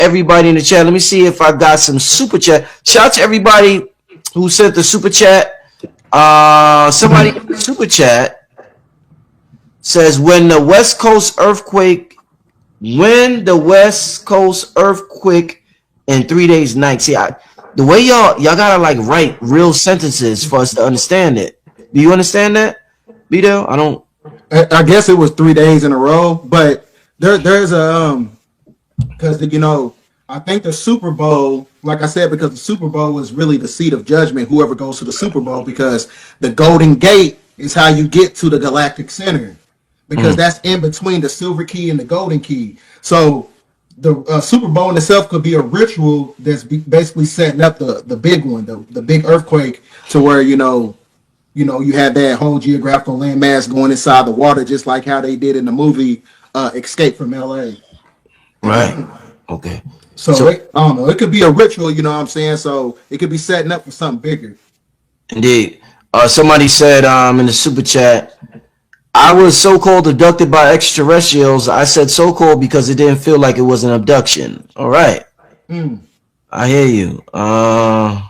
everybody in the chat. Let me see if I got some super chat. Shout out to everybody who sent the super chat. Somebody in the super chat says when the West Coast earthquake in 3 days night. See, the way y'all gotta like write real sentences for us to understand it. Do you understand that, BDELL? I don't. I guess it was 3 days in a row, but there's a because I think the Super Bowl, like I said, because the Super Bowl is really the seat of judgment. Whoever goes to the Super Bowl, because the Golden Gate is how you get to the Galactic Center, because that's in between the Silver Key and the Golden Key. So the Super Bowl in itself could be a ritual that's basically setting up the big one, the big earthquake, to where you had that whole geographical landmass going inside the water, just like how they did in the movie Escape from LA. Right. Okay. So I don't know. It could be a ritual, you know what I'm saying? So it could be setting up for something bigger. Indeed. Somebody said in the super chat, I was so-called abducted by extraterrestrials. I said so-called because it didn't feel like it was an abduction. All right. I hear you. All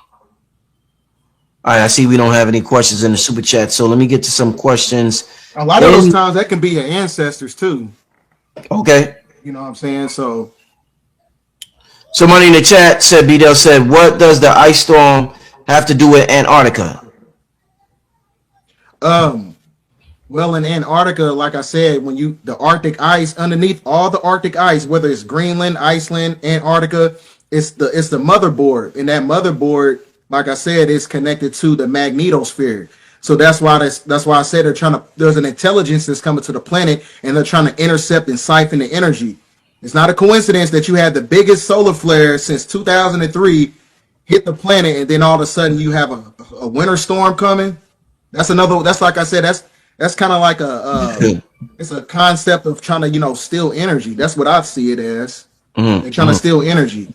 right, I see we don't have any questions in the super chat, so let me get to some questions. A lot of those times that can be your ancestors too. Okay. You know what I'm saying? So somebody in the chat said, BDELL said, what does the ice storm have to do with Antarctica? Well, in Antarctica, like I said, when the Arctic ice, underneath all the Arctic ice, whether it's Greenland, Iceland, Antarctica, it's the motherboard. And that motherboard, like I said, is connected to the magnetosphere. So that's why I said there's an intelligence that's coming to the planet, and they're trying to intercept and siphon the energy. It's not a coincidence that you had the biggest solar flare since 2003 hit the planet, and then all of a sudden you have a winter storm coming. That's like I said, that's kind of like it's a concept of trying to, steal energy. That's what I see it as. They're trying to steal energy.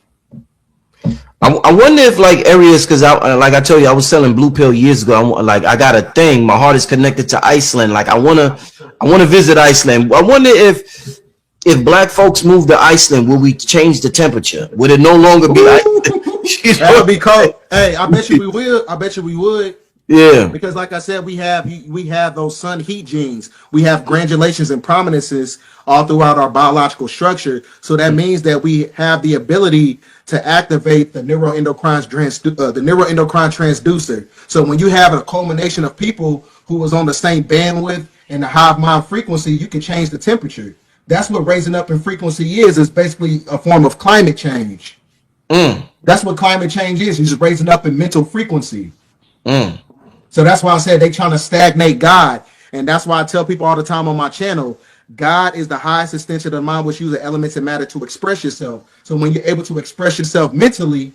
I wonder if like areas, because like I told you, I was selling blue pill years ago. I got a thing. My heart is connected to Iceland. Like I wanna visit Iceland. I wonder if black folks move to Iceland, will we change the temperature? Would it no longer be Iceland? That would be cold. Hey, I bet you we will. I bet you we would. Yeah. Because like I said, we have those sun heat genes. We have granulations and prominences all throughout our biological structure. So that means that we have the ability to activate the neuroendocrine transducer. So when you have a culmination of people who was on the same bandwidth and the hive mind frequency, you can change the temperature. That's what raising up in frequency is basically a form of climate change. That's what climate change is. You're just raising up in mental frequency. So that's why I said they trying to stagnate God. And that's why I tell people all the time on my channel, God is the highest extension of the mind, which uses elements and matter to express yourself. So when you're able to express yourself mentally,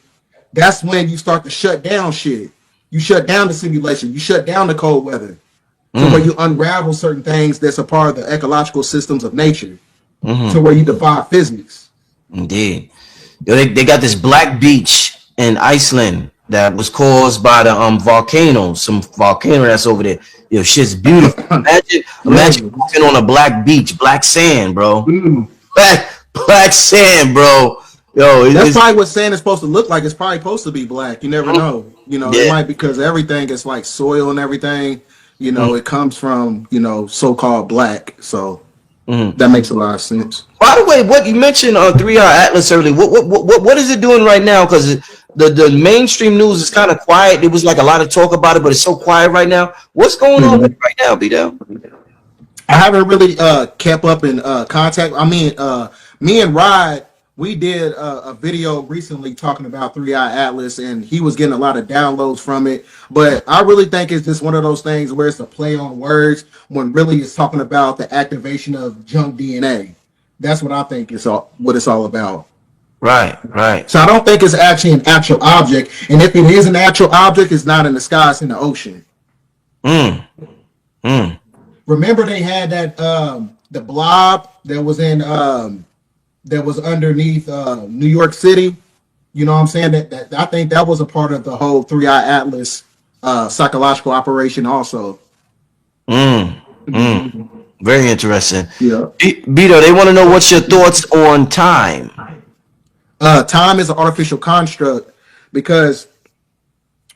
that's when you start to shut down shit. You shut down the simulation. You shut down the cold weather. So where you unravel certain things that's a part of the ecological systems of nature. To where you defy physics. Indeed. They got this black beach in Iceland that was caused by the volcano, some volcano that's over there. Yo, shit's beautiful. Imagine walking on a black beach, black sand, bro. Black sand, bro. Yo, that's probably what sand is supposed to look like. It's probably supposed to be black. You never know. It might, because everything is like soil and everything. It comes from so-called black. So that makes a lot of sense. By the way, what you mentioned on 3R Atlas earlier, what is it doing right now? Because the mainstream news is kind of quiet. There was like a lot of talk about it, but it's so quiet right now. What's going on with it right now, BDELL? I haven't really kept up in contact. I mean, me and Rod, we did a video recently talking about 3I Atlas, and he was getting a lot of downloads from it. But I really think it's just one of those things where it's a play on words when really it's talking about the activation of junk DNA. That's what I think is what it's all about. Right. So I don't think it's actually an actual object. And if it is an actual object, it's not in the sky, it's in the ocean. Remember they had that the blob that was in that was underneath New York City. You know what I'm saying? That I think that was a part of the whole 3I Atlas psychological operation also. Very interesting. Yeah. BDELL, they want to know what's your thoughts on time. Time is an artificial construct because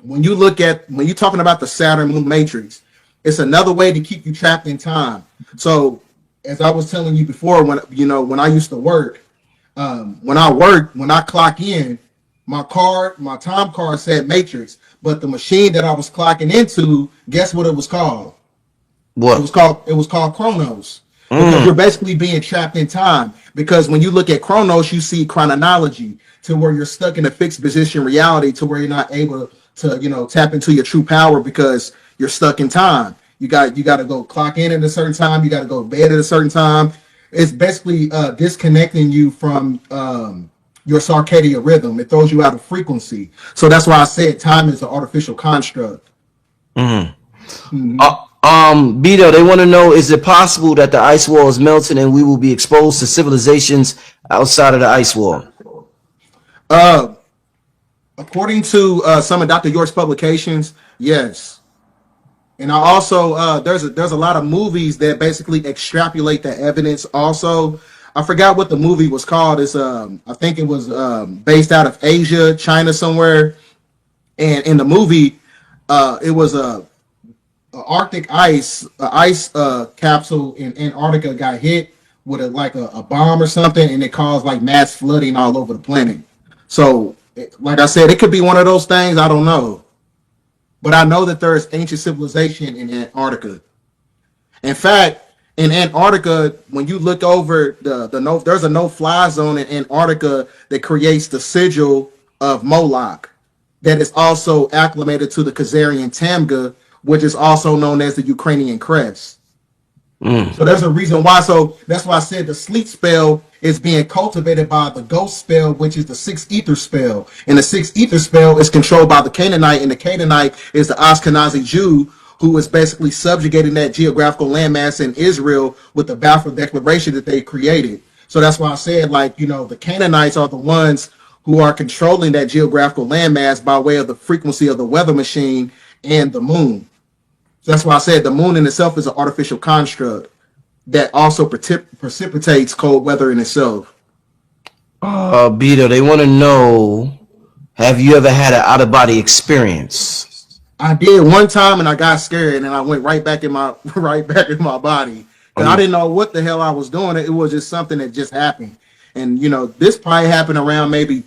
when you're talking about the Saturn moon matrix, it's another way to keep you trapped in time. So as I was telling you before, when I used to work, when I clock in, my time card said matrix, but the machine that I was clocking into, guess what it was called? What? It was called Chronos, because Mm. you're basically being trapped in time. Because when you look at Chronos, you see chronology to where you're stuck in a fixed position reality to where you're not able to tap into your true power because you're stuck in time. You got to go clock in at a certain time. You got to go to bed at a certain time. It's basically disconnecting you from your circadian rhythm. It throws you out of frequency. So that's why I said time is an artificial construct. Mm. Mm-hmm. Beto, they want to know: is it possible that the ice wall is melting and we will be exposed to civilizations outside of the ice wall? Uh, According to some of Dr. York's publications, yes. And I also there's a lot of movies that basically extrapolate the evidence. Also, I forgot what the movie was called. It's I think it was based out of Asia, China somewhere. And in the movie, it was a Arctic ice capsule in Antarctica got hit with a bomb or something, and it caused like mass flooding all over the planet. So, like I said, it could be one of those things. I don't know, but I know that there is ancient civilization in Antarctica. In fact, in Antarctica, when you look over the no, there's a no-fly zone in Antarctica that creates the sigil of Moloch, that is also acclimated to the Khazarian Tamga, which is also known as the Ukrainian crest. Mm. So there's a reason why. So that's why I said the sleep spell is being cultivated by the ghost spell, which is the sixth ether spell. And the sixth ether spell is controlled by the Canaanite, and the Canaanite is the Ashkenazi Jew who is basically subjugating that geographical landmass in Israel with the Balfour Declaration that they created. So that's why I said, the Canaanites are the ones who are controlling that geographical landmass by way of the frequency of the weather machine and the moon. So that's why I said the moon in itself is an artificial construct that also precipitates cold weather in itself. Beto, they want to know: have you ever had an out of body experience? I did one time and I got scared and I went right back in my right back in my body. And I didn't know what the hell I was doing. It was just something that just happened. And this probably happened around maybe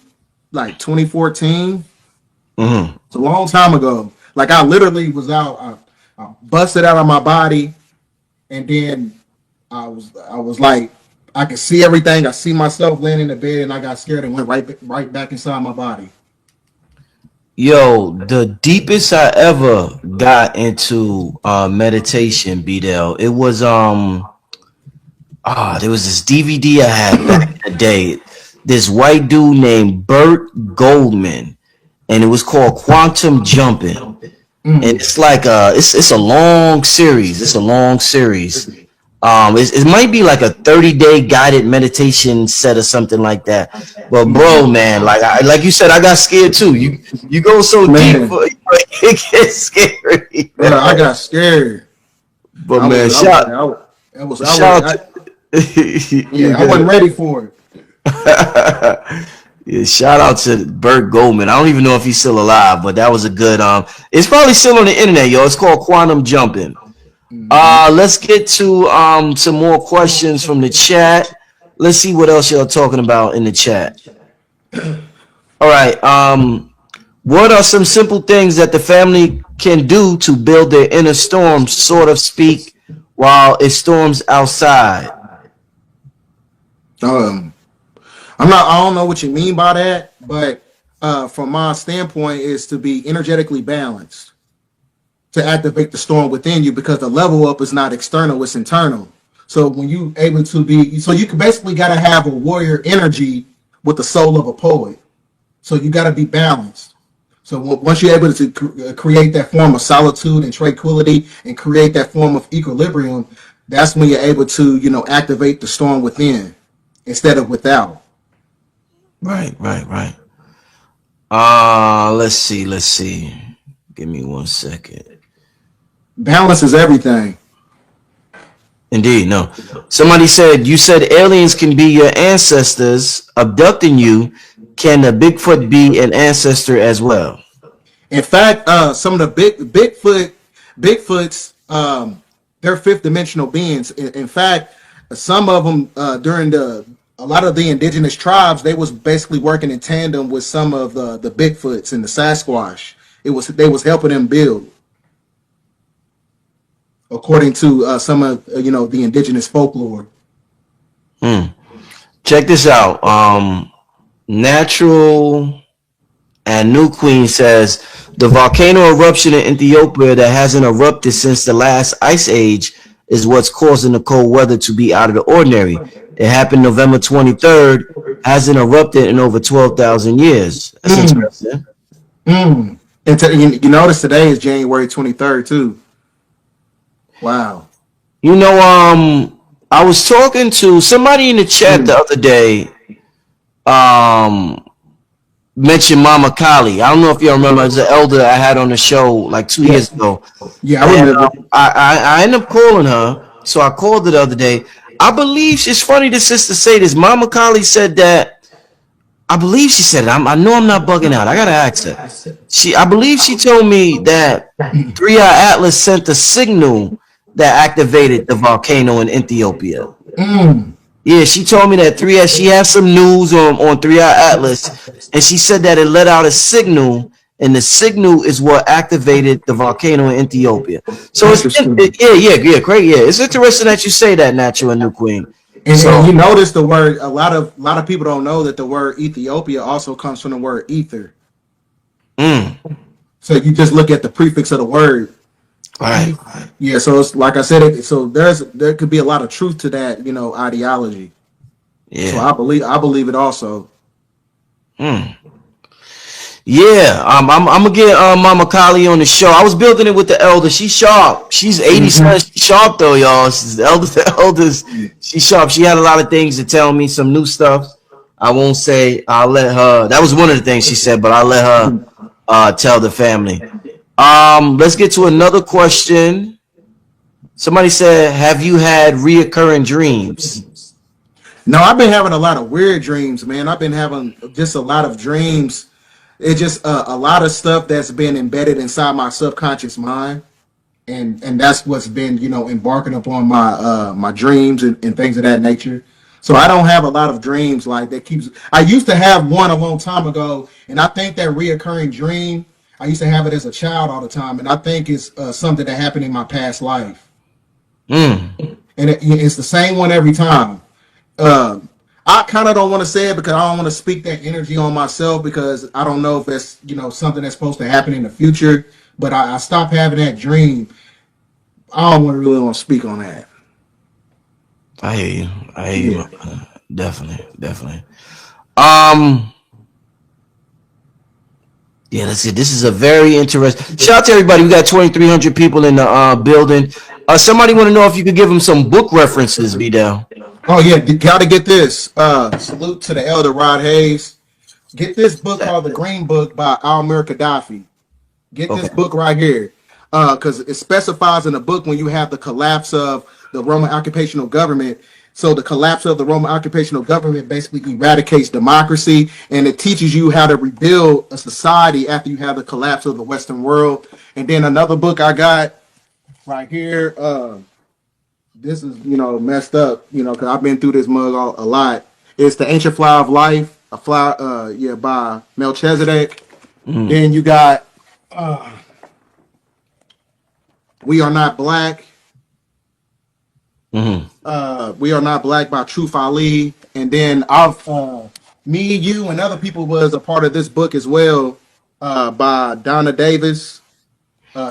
like 2014. Mm-hmm. It's a long time ago. Like I literally was out, I busted out of my body, and then I was like, I could see everything. I see myself laying in the bed, and I got scared and went right back inside my body. Yo, the deepest I ever got into meditation, BDELL, it was there was this DVD I had back in the day. This white dude named Burt Goldman, and it was called Quantum Jumping. And it's like it's a long series. It's a long series. It might be like a 30-day guided meditation set or something like that. But bro, man, like you said, I got scared too. You go so deep, Man, it gets scary. bro, I got scared. But I man, was, I was, I was, I was, I shout was out I, to you yeah, I wasn't ready for it. yeah, shout out to Burt Goldman. I don't even know if he's still alive, but that was a good it's probably still on the internet, yo. It's called Quantum Jumping. Let's get to some more questions from the chat. Let's see what else y'all talking about in the chat. All right. What are some simple things that the family can do to build their inner storm, sort of speak, while it storms outside? Um, I don't know what you mean by that, but from my standpoint, is to be energetically balanced to activate the storm within you, because the level up is not external, it's internal. So when you able to be, so you can basically got to have a warrior energy with the soul of a poet. So you got to be balanced. So once you're able to create that form of solitude and tranquility and create that form of equilibrium, that's when you're able to, activate the storm within instead of without. Right. Let's see. Give me 1 second. Balance is everything. Indeed, no. Somebody said, you said aliens can be your ancestors abducting you Can the Bigfoot be an ancestor as well? In fact, some of the Bigfoots, they're fifth dimensional beings. In fact, some of them during a lot of the indigenous tribes, they was basically working in tandem with some of the Bigfoots and the Sasquatch. They was helping them build, according to some of the indigenous folklore. Check this out. Natural and New Queen says the volcano eruption in Ethiopia that hasn't erupted since the last ice age is what's causing the cold weather to be out of the ordinary. It happened November 23rd, hasn't erupted in over 12,000 years. That's Mm, interesting. mm. And you notice today is January 23rd too. Wow. You know, I was talking to somebody in the chat the Mm. other day. Um, mentioned Mama Kali. I don't know if you remember, as an elder I had on the show like 2 years Yeah, ago, yeah, I and remember. I ended up calling her. So I called her the other day. I believe it's funny the sister say this. Mama Kali said that. I believe she said it. I know I'm not bugging out. I gotta ask her. I believe she told me that 3i Atlas sent a signal that activated the volcano in Ethiopia. Mm. Yeah, she told me that 3i, she has some news on 3i Atlas, and she said that it let out a signal, and the signal is what activated the volcano in Ethiopia. So Interesting. yeah, great, yeah. It's interesting that you say that, Natural and New Queen. And So, you notice the word, a lot of people don't know that the word Ethiopia also comes from the word ether. mm, So you just look at the prefix of the word. all right, Yeah, so it's like I said, so there could be a lot of truth to that, ideology. So yeah. I believe it also. Mm. Yeah, I'm gonna get Mama Kali on the show. I was building it with the elder. She's sharp. She's 87. Hmm. She's sharp though, y'all. She's the elder. The elders. She's sharp. She had a lot of things to tell me. Some new stuff. I won't say. I'll let her. That was one of the things she said, but I'll let her tell the family. Let's get to another question. Somebody said, "Have you had reoccurring dreams?" No, I've been having a lot of weird dreams, man. I've been having just a lot of dreams. It's just a lot of stuff that's been embedded inside my subconscious mind, and that's what's been embarking upon my dreams and things of that nature. So I don't have a lot of dreams like that keeps. I used to have one a long time ago, and I think that reoccurring dream. I used to have it as a child all the time, and I think it's something that happened in my past life, Mm. and it's the same one every time. Um, I kind of don't want to say it because I don't want to speak that energy on myself because I don't know if it's something that's supposed to happen in the future. But I stopped having that dream. I don't really want to speak on that. I hear you. I hear Yeah. you. Definitely, definitely. Um. Yeah, let's see. This is a very interesting. Shout out to everybody. We got 2,300 people in the building. Somebody want to know if you could give them some book references, BDELL. Oh yeah, got to get this. Salute to the elder Rod Hayes. Get this book called The Green Book by Almir Gaddafi. Get this Okay. book right here, because it specifies in the book when you have the collapse of the Roman occupational government. So the collapse of the Roman occupational government basically eradicates democracy, and it teaches you how to rebuild a society after you have the collapse of the Western world. And then another book I got right here. This is messed up, because I've been through this mug a lot. It's The Ancient Flower of Life, a flower, yeah, by Melchizedek. Mm, Then you got We Are Not Black. mm, We Are Not Black by Truth Ali. And then me, you, and other people was a part of this book as well, by Donna Davis,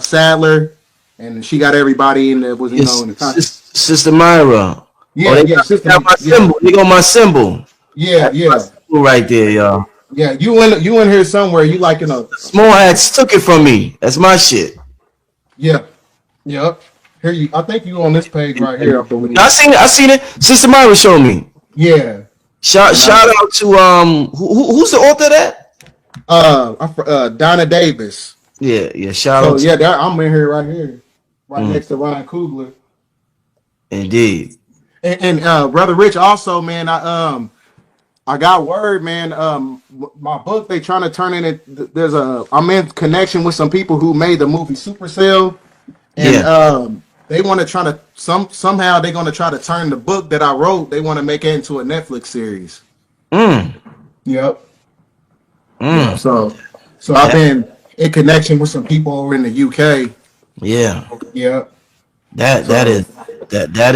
Sadler, and she got everybody in there was yes, in the country. Sister Myra. Oh, Yeah, yeah, they sister, got my yeah, symbol. They got my symbol. yeah, That's my yeah, symbol right there, y'all. yeah. You in here somewhere? You like in a Small hats took it from me. That's my shit. yeah, yep. Here you. I think you on this page right here. I I believe. seen it. I seen it. Sister Myra showed me. Yeah, and Shout out to who's the author of that? Donna Davis. Yeah, yeah. Shout So out to yeah, I'm in here right here, right mm, next to Ryan Coogler. indeed. And Brother Rich also, man, I got word, man. My book they trying to turn in it. I'm in connection with some people who made the movie Supercell, and Yeah. they want to try to somehow they're going to try to turn the book that I wrote. They want to make it into a Netflix series. Mm. Yep. Yeah. Mm. So I've That, been in connection with some people over in the UK. yeah. Yep. That that So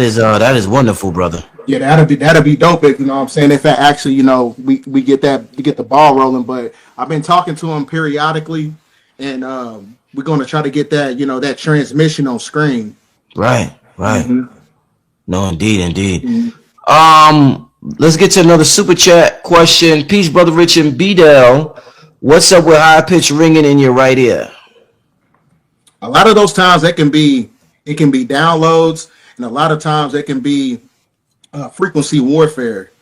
is that is wonderful, brother. yeah, that'll be dope. If, you know what I'm saying, if that actually, we get we get the ball rolling. But I've been talking to him periodically, and we're gonna try to get that, that transmission on screen. Right. Right. Hmm. No, indeed, indeed. Let's get to another super chat question. Peace, brother Rich and BDELL. What's up with high pitch ringing in your right ear? A lot of those times it can be downloads, and a lot of times it can be frequency warfare.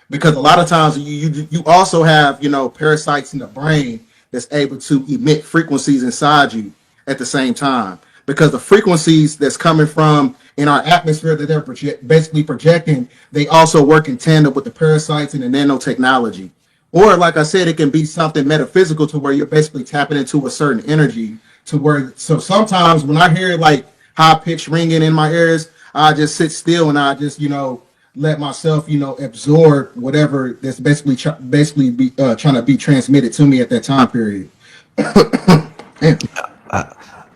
Because a lot of times you also have, parasites in the brain that's able to emit frequencies inside you at the same time, because the frequencies that's coming from in our atmosphere that they're basically projecting, they also work in tandem with the parasites and the nanotechnology. Or like I said, it can be something metaphysical to where you're basically tapping into a certain energy, to where, so sometimes when I hear like high pitched ringing in my ears, I just sit still and I just, let myself, absorb whatever that's basically be trying to be transmitted to me at that time period. Damn.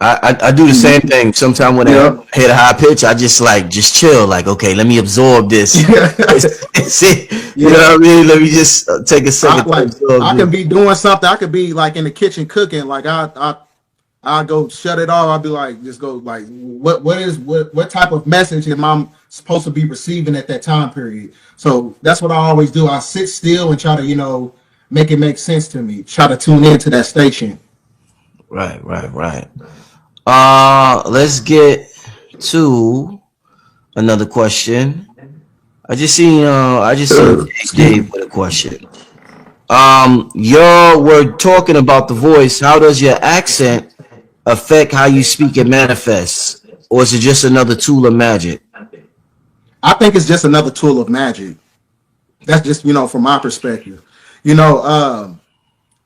I do the same thing. Sometimes when I Yeah. hit a high pitch, I just chill. Like, okay, let me absorb this. See, you know Yeah. what I mean? Let me just take a I second to like absorb I this. can be doing something. I could be like in the kitchen cooking. Like I go shut it off. I'll be like, just go like, what type of message am I supposed to be receiving at that time period? So that's what I always do. I sit still and try to, make it make sense to me. Try to tune into that station. Right, right, right. Let's get to another question. I just seen Excuse Dave me. with a question. Y'all were talking about the voice. How does your accent affect how you speak and manifests? Or is it just another tool of magic? I think it's just another tool of magic. That's just, from my perspective. You know,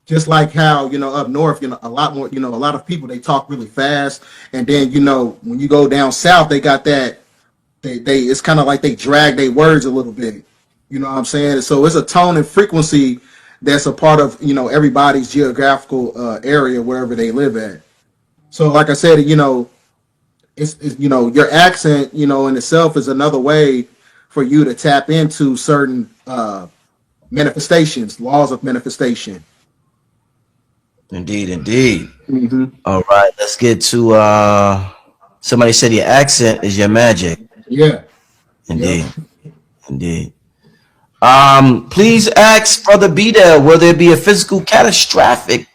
just like how, up north, a lot more, a lot of people, they talk really fast, and then, when you go down south, they got that, they it's kind of like they drag their words a little bit. You know what I'm saying? So it's a tone and frequency that's a part of, everybody's geographical area wherever they live at. So like I said, it's your accent, in itself is another way for you to tap into certain manifestations, laws of manifestation. Indeed, indeed. Hmm. All right, let's get to somebody said your accent is your magic. Yeah. Yep. Indeed, indeed. Please ask Brother Beta, will there be a physical catastrophic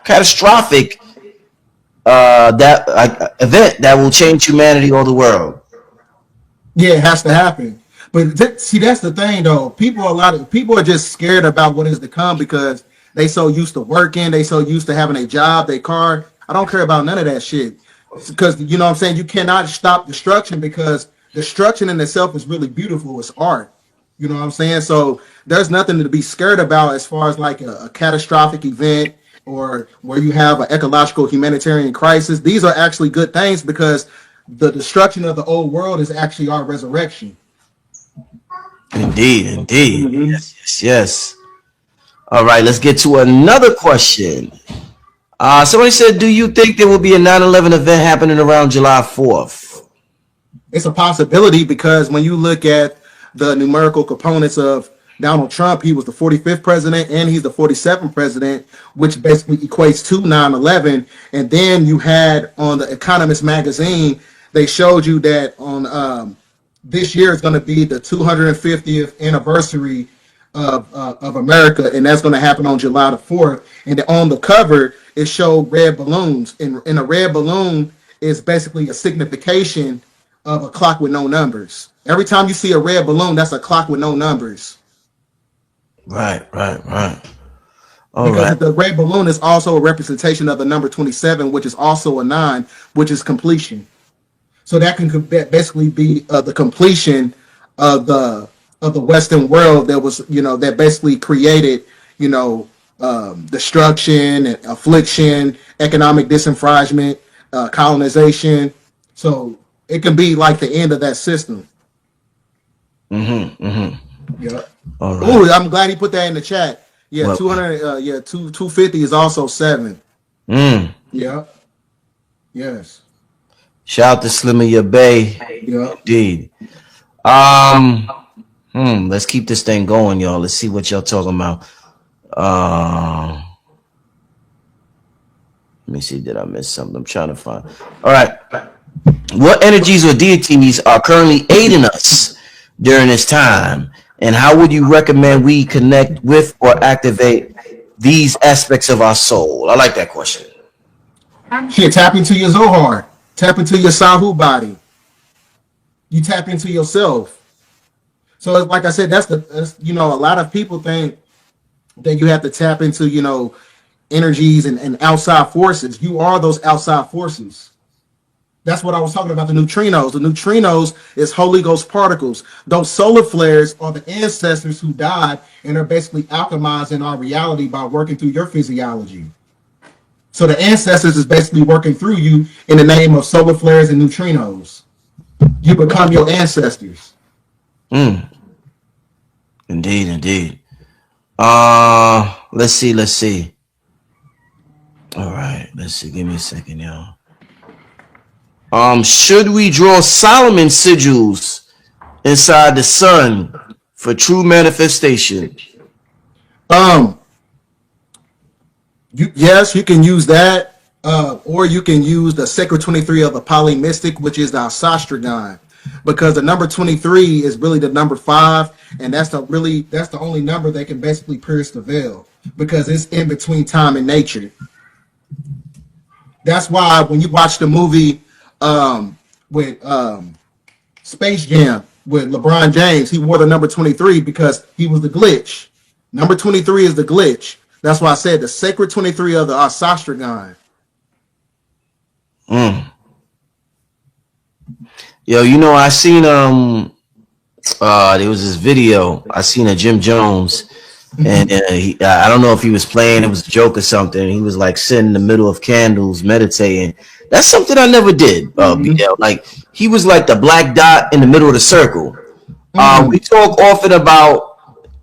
that event that will change humanity or the world? Yeah, it has to happen. But see, that's the thing, though. A lot of people are just scared about what is to come because they so used to working, they so used to having a job, their car. I don't care about none of that shit. Because you know what I'm saying, you cannot stop destruction, because destruction in itself is really beautiful. It's art. You know what I'm saying? So there's nothing to be scared about as far as like a catastrophic event, or where you have an ecological humanitarian crisis. These are actually good things, because the destruction of the old world is actually our resurrection. Indeed, indeed. Hmm. Yes, yes, yes. All right, let's get to another question. Somebody said, do you think there will be a 9/11 event happening around July 4th? It's a possibility, because when you look at the numerical components of Donald Trump, he was the 45th president and he's the 47th president, which basically equates to 9/11. And then you had on the Economist magazine, they showed you that on this year is going to be the 250th anniversary of America, and that's going to happen on July the 4th. And on the cover, it showed red balloons, and a red balloon is basically a signification of a clock with no numbers. Every time you see a red balloon, that's a clock with no numbers. Right, right, right. All Because right. the red balloon is also a representation of the number 27, which is also a nine, which is completion. So that can basically be the completion of of the Western world that was, that basically created, destruction and affliction, economic disenfranchisement, colonization. So it can be like the end of that system. Mm-hmm. Mm-hmm. Yeah. All right. Oh, I'm glad he put that in the chat. Yeah, Well, 200. Yeah, 250 is also 7. mm. Yeah. Yes. Shout out to Slimmy Bay. Yeah. Indeed. Let's keep this thing going, y'all. Let's see what y'all talking about. Let me see. Did I miss something? I'm trying to find. All right. What energies or deities are currently aiding us during this time? And how would you recommend we connect with or activate these aspects of our soul? I like that question. Shit, tap into your Zohar. Tap into your Sahu body. You tap into yourself. So, like I said, that's a lot of people think that you have to tap into, energies and outside forces. You are those outside forces. That's what I was talking about, the neutrinos. The neutrinos is Holy Ghost particles. Those solar flares are the ancestors who died and are basically alchemizing our reality by working through your physiology. So the ancestors is basically working through you in the name of solar flares and neutrinos. You become your ancestors. Indeed, indeed. Let's see. All right, let's see. Give me a second, y'all. Should we draw Solomon sigils inside the sun for true manifestation? Yes, you can use that, or you can use the Sacred 23 of the Poly Mystic, which is the Asastragon, because the number 23 is really the number 5, and that's the only number that can basically pierce the veil, because it's in between time and nature. That's why when you watch the movie with Space Jam with LeBron James, he wore the number 23 because he was the glitch. Number 23 is the glitch. That's why I said the Sacred 23 of the Asastragon. Yo, I seen there was this video I seen of Jim Jones, and I don't know if he was playing, it was a joke or something. He was like sitting in the middle of candles meditating. That's something I never did. BDELL. Like he was like the black dot in the middle of the circle. We talk often about,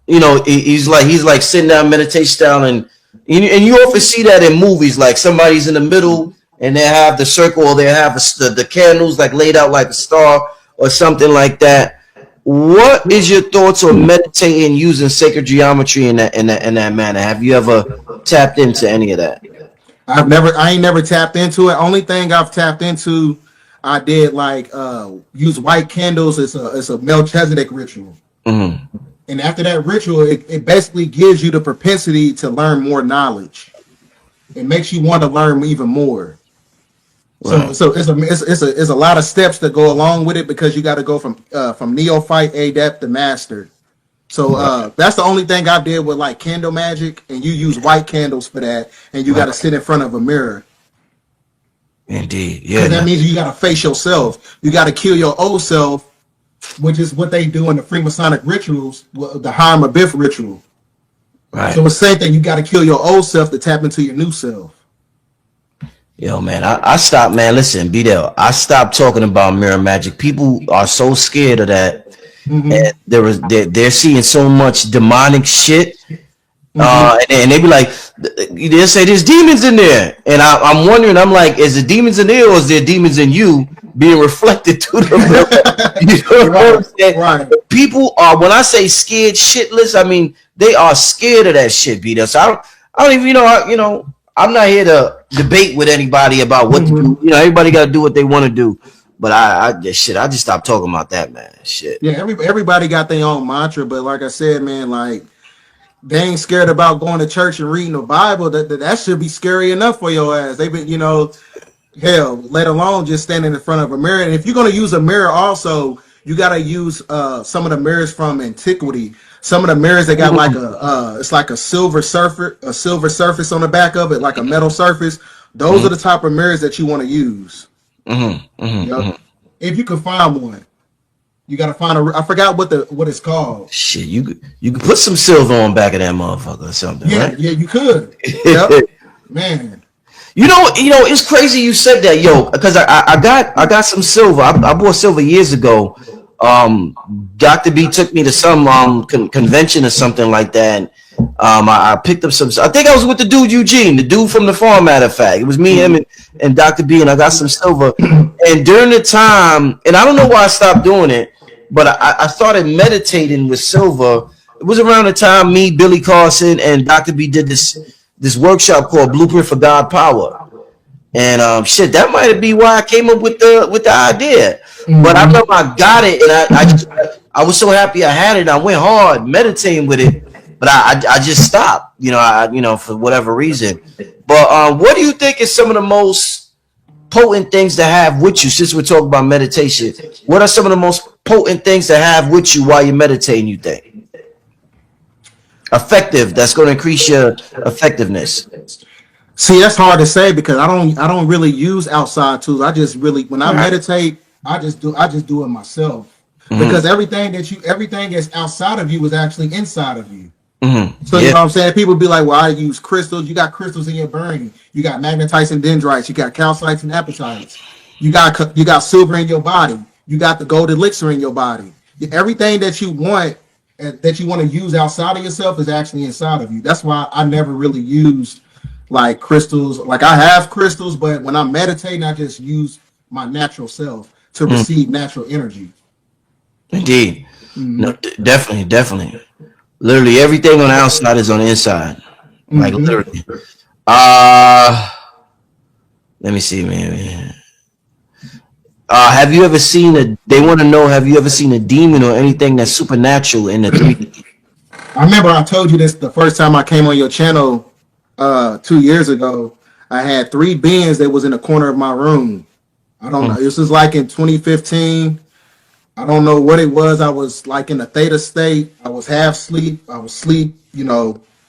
he's like sitting down meditation style, and you often see that in movies, like somebody's in the middle and they have the circle, or they have the candles like laid out like a star or something like that. What is your thoughts on meditating using sacred geometry in that manner? Have you ever tapped into any of that? I ain't never tapped into it. Only thing I've tapped into, I did like use white candles. It's a Melchizedek ritual. Mm-hmm. And after that ritual, it basically gives you the propensity to learn more knowledge. It makes you want to learn even more. Right. So it's a lot of steps that go along with it, because you got to go from neophyte, adept to master. So that's the only thing I did with like candle magic, and you use white candles for that, and you got to sit in front of a mirror. Indeed, yeah. That means you got to face yourself. You got to kill your old self, which is what they do in the Freemasonic rituals, the Haram Abiff ritual. Right. So it's the same thing. You got to kill your old self to tap into your new self. Yo, man, I stopped, man. Listen, BDELL, I stopped talking about mirror magic. People are so scared of that. Mm-hmm. And they're seeing so much demonic shit. Mm-hmm. And they be like, they'll say there's demons in there. And I'm wondering, I'm like, is the demons in there, or is there demons in you being reflected to the mirror? You know what I'm saying? Right. People are, when I say scared shitless, I mean, they are scared of that shit, BDELL. So I don't even, I'm not here to debate with anybody about what to do. Everybody got to do what they want to do. But I just stopped talking about that, man. Shit. Yeah, everybody got their own mantra, but like I said, man, like they ain't scared about going to church and reading the Bible. That should be scary enough for your ass. They've been, hell, let alone just standing in front of a mirror. And if you're gonna use a mirror, also you gotta use some of the mirrors from antiquity. Some of the mirrors, they got like it's like a silver surface on the back of it, like a metal surface. Those are the type of mirrors that you want to use. If you can find one. You got to find a. I forgot what it's called. Shit, you could put some silver on back of that motherfucker or something, Yeah, right? yeah, you could. Yep, man. You know, it's crazy you said that, yo, because I got some silver. I bought silver years ago. Dr. B took me to some convention or something like that. I picked up some. I think I was with the dude Eugene, the dude from the farm. Matter of fact, it was me, him, and Dr. B, and I got some silver. And during the time, and I don't know why I stopped doing it, but I started meditating with silver. It was around the time me, Billy Carson, and Dr. B did this workshop called Blueprint for God Power. And shit, that might be why I came up with the idea. But I remember I got it, and I was so happy I had it. I went hard meditating with it, but I just stopped. For whatever reason. But what do you think is some of the most potent things to have with you? Since we're talking about meditation, what are some of the most potent things to have with you while you're meditating? You think effective? That's going to increase your effectiveness. See, that's hard to say because I don't really use outside tools. I just really when I meditate, I just do it myself. Because everything that's outside of you is actually inside of you. So you know what I'm saying? People be like, well, I use crystals. You got crystals in your brain. You got magnetites and dendrites. You got calcites and apatites. You got silver in your body. You got the gold elixir in your body. Everything that you want to use outside of yourself is actually inside of you. That's why I never really used like crystals. Like I have crystals, but when I'm meditating, I just use my natural self to receive natural energy. Indeed. No, definitely. Literally everything on the outside is on the inside. Like literally. Let me see, man. Have you ever seen they want to know, have you ever seen a demon or anything that's supernatural in the 3D? I remember I told you this the first time I came on your channel 2 years ago. I had 3 beings that was in the corner of my room. I don't know. This was like in 2015. I don't know what it was. I was like in a theta state. I was half sleep. I was asleep.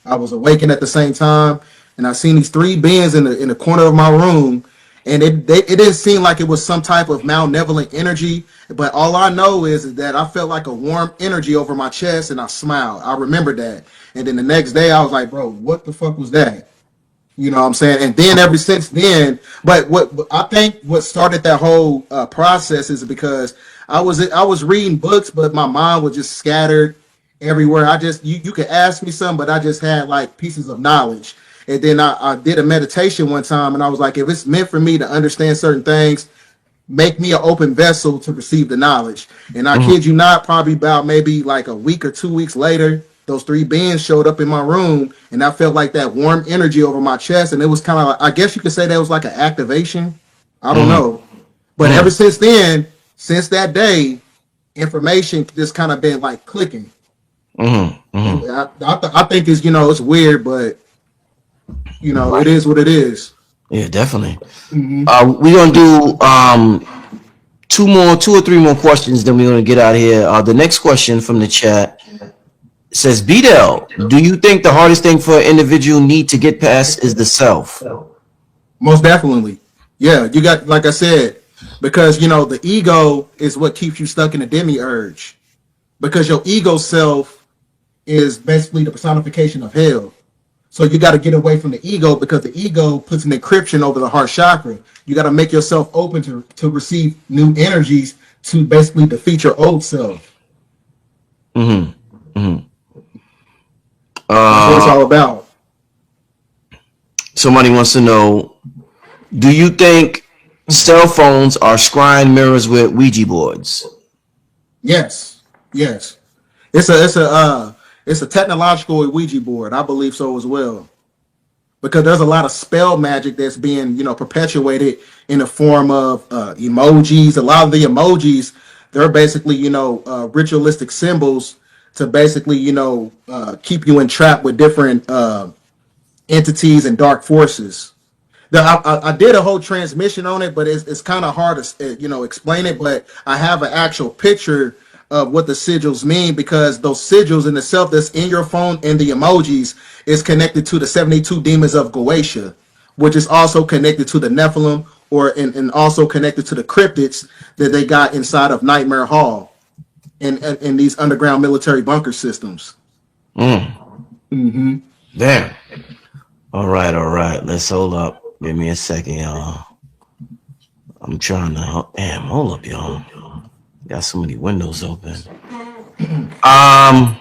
I was awakened at the same time. And I seen these 3 beings in the corner of my room. And it didn't seem like it was some type of malevolent energy. But all I know is that I felt like a warm energy over my chest and I smiled. I remember that. And then the next day I was like, bro, what the fuck was that? You know what I'm saying? And then ever since then, but what I think what started that whole process is because I was reading books, but my mind was just scattered everywhere. You could ask me something, but I just had like pieces of knowledge. And then I did a meditation one time, and I was like, if it's meant for me to understand certain things, make me an open vessel to receive the knowledge. And I kid you not, probably about maybe like a week or 2 weeks later, those 3 beings showed up in my room, and I felt like that warm energy over my chest, and it was kind of like, I guess you could say that was like an activation. I don't know. But ever since then, since that day, information just kind of been like clicking. I think it's, it's weird, but it is what it is. Yeah, definitely. We're gonna do 2 or 3 more questions, then we're gonna get out of here. The next question from the chat says, BDELL, do you think the hardest thing for an individual need to get past is the self? Most definitely. Yeah, you got, like I said, because the ego is what keeps you stuck in the demiurge, because your ego self is basically the personification of hell. So you got to get away from the ego, because the ego puts an encryption over the heart chakra. You got to make yourself open to receive new energies to basically defeat your old self. That's what it's all about. Somebody wants to know, do you think cell phones are scrying mirrors with Ouija boards? Yes. It's a technological Ouija board. I believe so as well, because there's a lot of spell magic that's being perpetuated in the form of emojis. A lot of the emojis, they're basically ritualistic symbols to basically keep you entrapped with different entities and dark forces. I did a whole transmission on it, but it's kind of hard to explain it. But I have an actual picture of what the sigils mean, because those sigils in itself that's in your phone and the emojis is connected to the 72 demons of Goetia, which is also connected to the Nephilim, and also connected to the cryptids that they got inside of Nightmare Hall. in these underground military bunker systems. Mm. Mm-hmm. Damn. All right, all right. Let's hold up. Give me a second, y'all. I'm trying to. Damn, hold up, y'all. Got so many windows open. Um.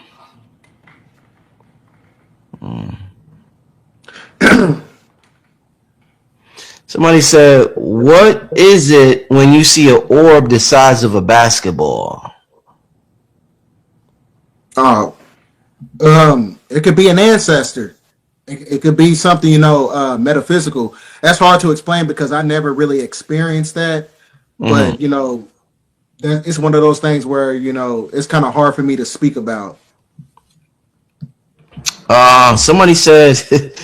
Somebody said, "What is it when you see an orb the size of a basketball?" Oh, it could be an ancestor. It could be something, metaphysical. That's hard to explain because I never really experienced that. Mm-hmm. But it's one of those things where it's kind of hard for me to speak about. Somebody said,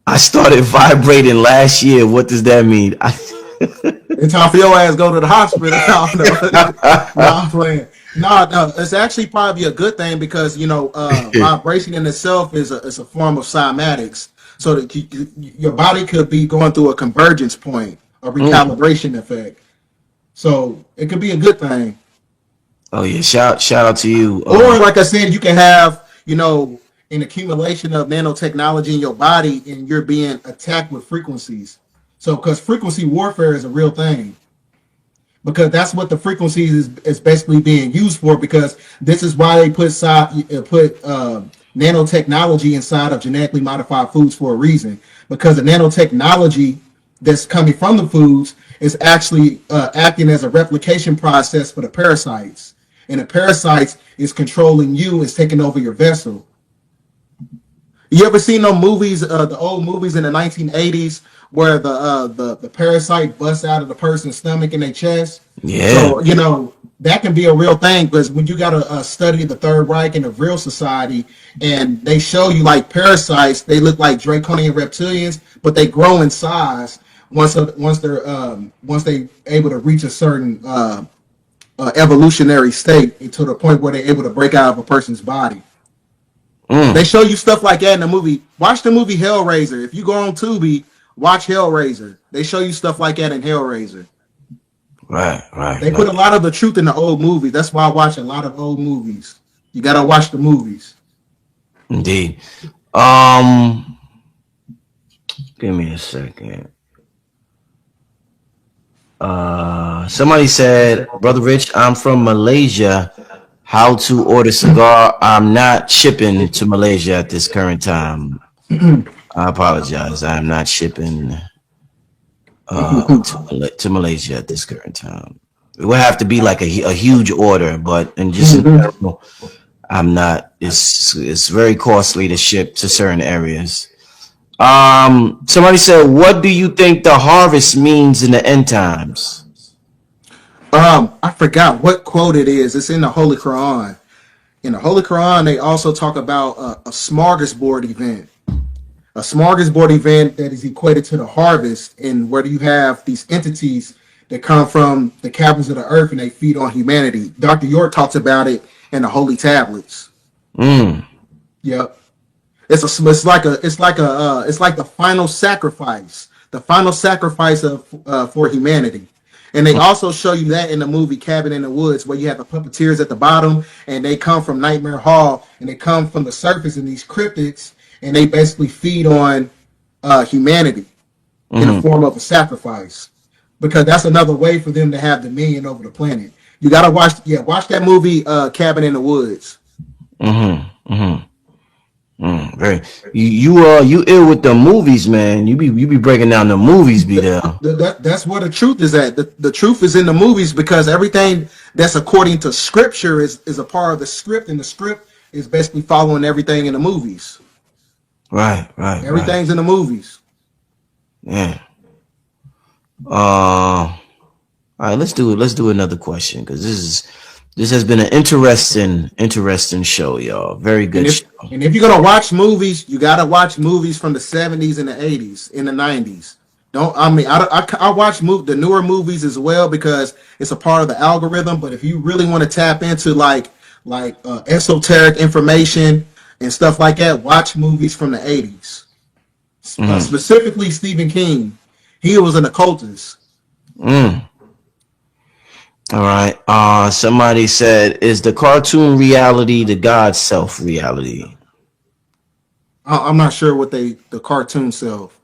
"I started vibrating last year. What does that mean?" It's time for your ass go to the hospital. No, no, I'm playing. No, no, it's actually probably a good thing because vibration in itself is a form of cymatics. So that your body could be going through a convergence point, a Mm. recalibration effect. So it could be a good thing. Oh yeah, shout out to you. Or like I said, you can have an accumulation of nanotechnology in your body, and you're being attacked with frequencies. So because frequency warfare is a real thing. Because that's what the frequencies is basically being used for. Because this is why they put nanotechnology inside of genetically modified foods for a reason. Because the nanotechnology that's coming from the foods is actually acting as a replication process for the parasites, and the parasites is controlling you, is taking over your vessel. You ever seen those movies, the old movies in the 1980s, where the parasite busts out of the person's stomach and their chest? Yeah. So that can be a real thing because when you got to study the Third Reich and the real society, and they show you like parasites, they look like draconian reptilians, but they grow in size once they able to reach a certain evolutionary state to the point where they're able to break out of a person's body. They Mm. show you stuff like that in the movie. Watch the movie Hellraiser. If you go on Tubi, watch Hellraiser. They show you stuff like that in Hellraiser. Right, right, They put right. a lot of the truth in the old movies. That's why I watch a lot of old movies. You gotta watch the movies. Indeed. Um, Give me a second. Somebody said, "Brother Rich, I'm from Malaysia. How to order cigar? I'm not shipping to Malaysia at this current time. I apologize. I'm not shipping to Malaysia at this current time. It would have to be like a huge order, but and just in general, I'm not. It's very costly to ship to certain areas." Somebody said, "What do you think the harvest means in the end times?" I forgot what quote it is. It's in the Holy Quran. In the Holy Quran, they also talk about a smorgasbord event. A smorgasbord event that is equated to the harvest, and where you have these entities that come from the caverns of the earth and they feed on humanity. Dr. York talks about it in the Holy Tablets. Mm, Yep. It's like the final sacrifice of for humanity. And they also show you that in the movie Cabin in the Woods, where you have the puppeteers at the bottom, and they come from Nightmare Hall, and they come from the surface in these cryptids, and they basically feed on humanity in the mm-hmm, form of a sacrifice, because that's another way for them to have dominion over the planet. You gotta watch that movie Cabin in the Woods. mm-hmm, mm-hmm. Very. You ill with the movies, man. You be breaking down the movies, be there. That's where the truth is at. The truth is in the movies because everything that's according to scripture is a part of the script, and the script is basically following everything in the movies. Right, right, right. Everything's in the movies. Yeah. All right. Let's do it. Let's do another question because this has been an interesting show, y'all. Very And good if show. and if you're gonna watch movies, you gotta watch movies from the '70s and the '80s, in the '90s. Don't I mean I watch the newer movies as well because it's a part of the algorithm. But if you really want to tap into esoteric information and stuff like that, watch movies from the '80s. Mm, Specifically, Stephen King. He was an occultist. mm. All right. Somebody said, "Is the cartoon reality the God self reality?" I'm not sure what the cartoon self.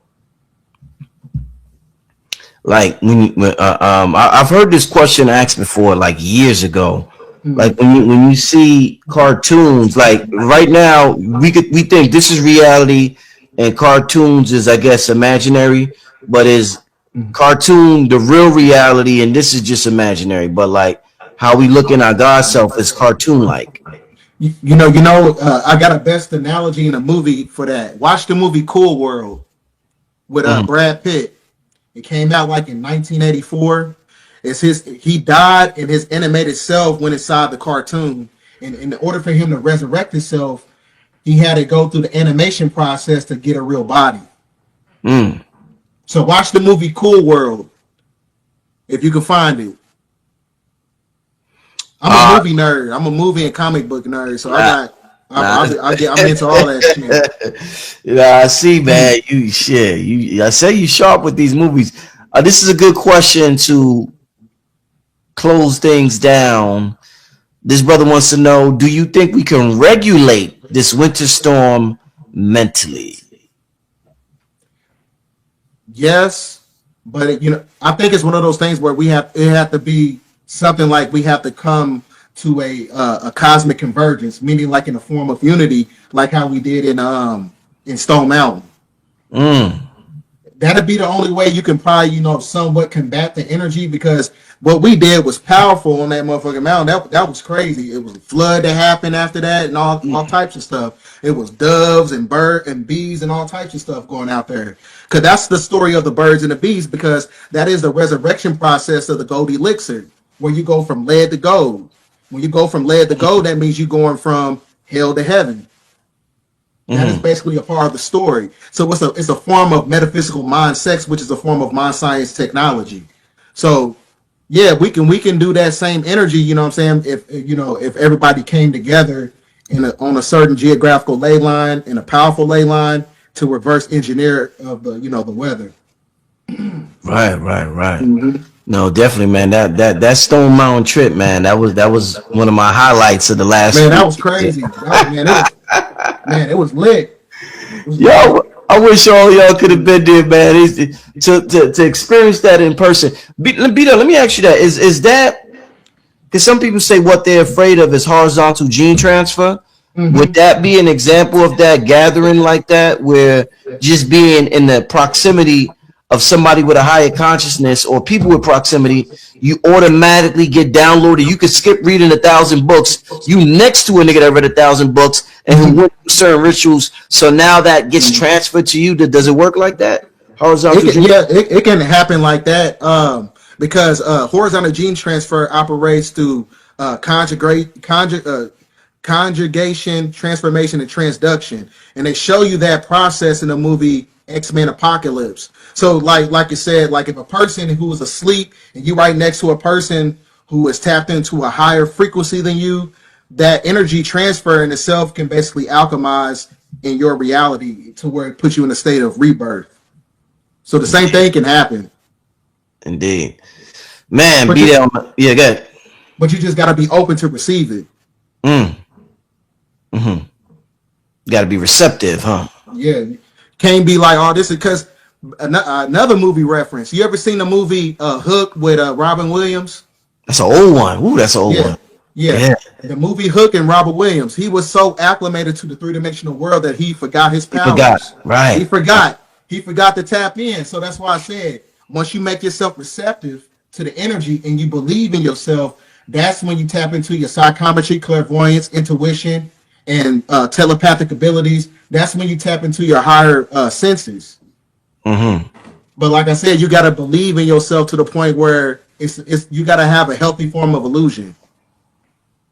Like I've heard this question asked before, like years ago. Like Hmm. when you see cartoons, like right now, we think this is reality, and cartoons is, I guess, imaginary. But is cartoon the real reality, and this is just imaginary? But like how we look in our God self is cartoon like. I got a best analogy in a movie for that. Watch the movie Cool World with Mm, Brad Pitt. It came out like in 1984. He died and his animated self went inside the cartoon. And in order for him to resurrect himself, he had to go through the animation process to get a real body. mm. So watch the movie Cool World if you can find it. I'm a Uh, movie nerd. I'm a movie and comic book nerd. So I nah, got nah. I'm into all that shit. Yeah, I see, man. You shit. I say you sharp with these movies. This is a good question to close things down. This brother wants to know: do you think we can regulate this winter storm mentally? Yes, but I think it's one of those things where it have to be something like we have to come to a cosmic convergence, meaning like in a form of unity, like how we did in Stone Mountain. Mm, That'd be the only way you can probably somewhat combat the energy, because what we did was powerful on that motherfucking mountain. That was crazy. It was a flood that happened after that, and all types of stuff. It was doves and bird and bees and all types of stuff going out there. Because that's the story of the birds and the bees, because that is the resurrection process of the gold elixir, where you go from lead to gold. When you go from lead to gold, that means you're going from hell to heaven. That is mm. basically a part of the story. So it's a form of metaphysical mind sex, which is a form of mind science technology. So yeah, we can do that same energy. You know what I'm saying? If everybody came together on a certain geographical ley line, in a powerful ley line, to reverse engineer of the weather. Right, right, right. Mm-hmm. No, definitely, man. That Stone Mountain trip, man. That was one of my highlights of the last Man, few that was years. crazy. It was lit. It was lit. Yo, I wish all y'all could have been there, man. To experience that in person. Bito, let me ask you that: is that because some people say what they're afraid of is horizontal gene transfer? Would Mm-hmm. that be an example of that gathering like that, where just being in the proximity of somebody with a higher consciousness or people with proximity, you automatically get downloaded? You could skip reading 1,000 books. You next to a nigga that read 1,000 books and who went through certain rituals. So now that gets transferred to you. Does it work like that? Horizontal dream? It can happen like that, because horizontal gene transfer operates through conjugation, transformation, and transduction, and they show you that process in the movie X-Men Apocalypse. So like you said, like if a person who is asleep and you right next to a person who is tapped into a higher frequency than you, that energy transfer in itself can basically alchemize in your reality to where it puts you in a state of rebirth. So the same thing can happen, Indeed. Man, but you BDL, yeah, good. but you just got to be open to receive it. Mm, mm-hmm. Got to be receptive, huh? Yeah, can't be like, oh, this is because another movie reference. You ever seen the movie Hook with Robin Williams? That's an old one. Ooh, that's an old Yeah, one. yeah. Yeah, The movie Hook and Robin Williams. He was so acclimated to the three-dimensional world that he forgot his you forgot. powers. He Right. forgot. He forgot to tap in. So that's why I said, once you make yourself receptive to the energy and you believe in yourself, that's when you tap into your psychometry, clairvoyance, intuition, and telepathic abilities. That's when you tap into your higher senses. Mm-hmm. But like I said, you got to believe in yourself to the point where it's you got to have a healthy form of illusion.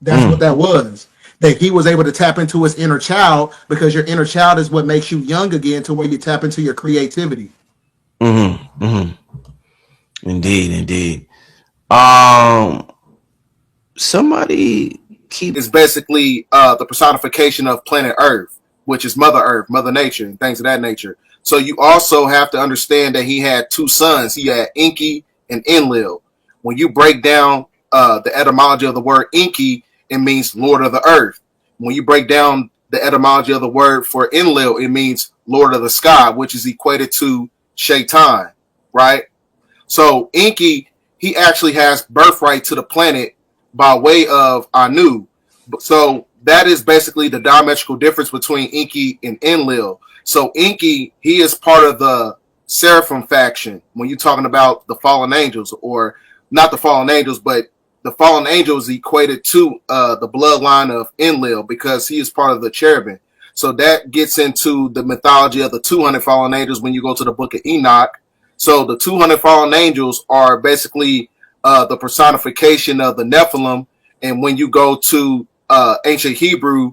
That's what Mm. that was. That he was able to tap into his inner child, because your inner child is what makes you young again, to where you tap into your creativity. Mm-hmm. Mm-hmm. Indeed, indeed. Um, somebody keep. Is basically the personification of planet Earth, which is Mother Earth, Mother Nature, and things of that nature. So you also have to understand that he had two sons. He had Enki and Enlil. When you break down the etymology of the word Enki, it means Lord of the Earth. When you break down the etymology of the word for Enlil, it means Lord of the Sky, which is equated to Shaitan, right? So Enki, he actually has birthright to the planet by way of Anu. So that is basically the diametrical difference between Enki and Enlil. So Enki, he is part of the Seraphim faction when you're talking about the fallen angels, or not the fallen angels, but the fallen angel is equated to the bloodline of Enlil because he is part of the cherubim. So that gets into the mythology of the 200 fallen angels when you go to the book of Enoch. So the 200 fallen angels are basically the personification of the Nephilim. And when you go to ancient Hebrew,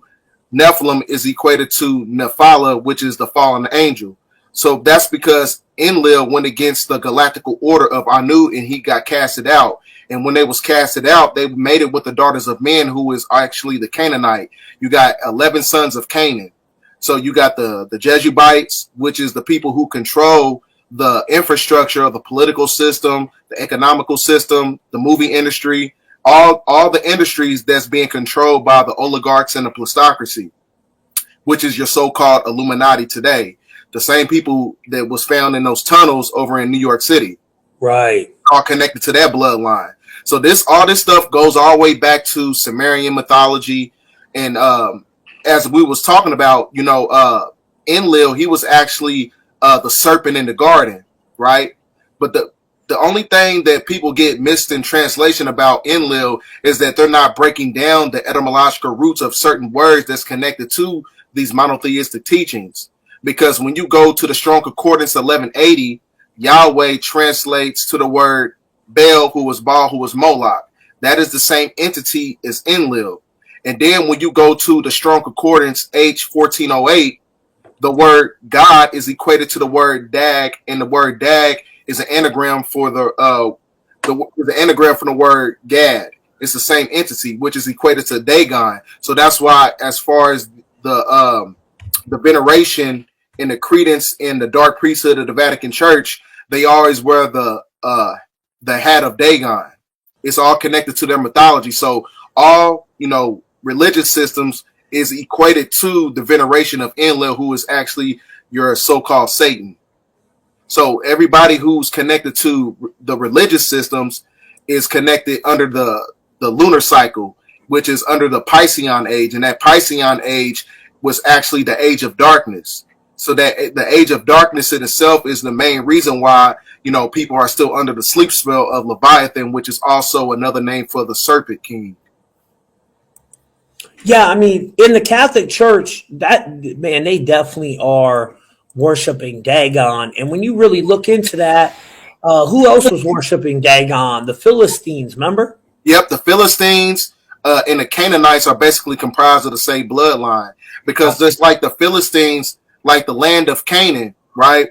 Nephilim is equated to Nephala, which is the fallen angel. So that's because Enlil went against the galactical order of Anu and he got casted out. And when they was casted out, they made it with the daughters of men, who is actually the Canaanite. You got 11 sons of Canaan. So you got the Jebusites, which is the people who control the infrastructure of the political system, the economical system, the movie industry, all the industries that's being controlled by the oligarchs and the plutocracy, which is your so-called Illuminati today. The same people that was found in those tunnels over in New York City. Right. All connected to that bloodline. So all this stuff goes all the way back to Sumerian mythology. And as we was talking about, Enlil, he was actually the serpent in the garden, right? But the only thing that people get missed in translation about Enlil is that they're not breaking down the etymological roots of certain words that's connected to these monotheistic teachings. Because when you go to the Strong Concordance 1180, Yahweh translates to the word Baal, who was Baal, who was Moloch. That is the same entity as Enlil. And then when you go to the Strong Concordance H1408, the word God is equated to the word Dag, and the word Dag is an anagram for the anagram from the word Gad. It's the same entity, which is equated to Dagon. So that's why, as far as the veneration and the credence in the dark priesthood of the Vatican Church, they always wear the hat of Dagon. It's all connected to their mythology. So all religious systems is equated to the veneration of Enlil, who is actually your so-called Satan. So everybody who's connected to the religious systems is connected under the lunar cycle, which is under the Piscean age. And that Piscean age was actually the age of darkness. So that the age of darkness in itself is the main reason why, people are still under the sleep spell of Leviathan, which is also another name for the Serpent King. Yeah, I mean, in the Catholic Church, they definitely are worshiping Dagon. And when you really look into that, who else was worshiping Dagon? The Philistines, remember? Yep, the Philistines and the Canaanites are basically comprised of the same bloodline, because just like the Philistines, like the land of Canaan, right?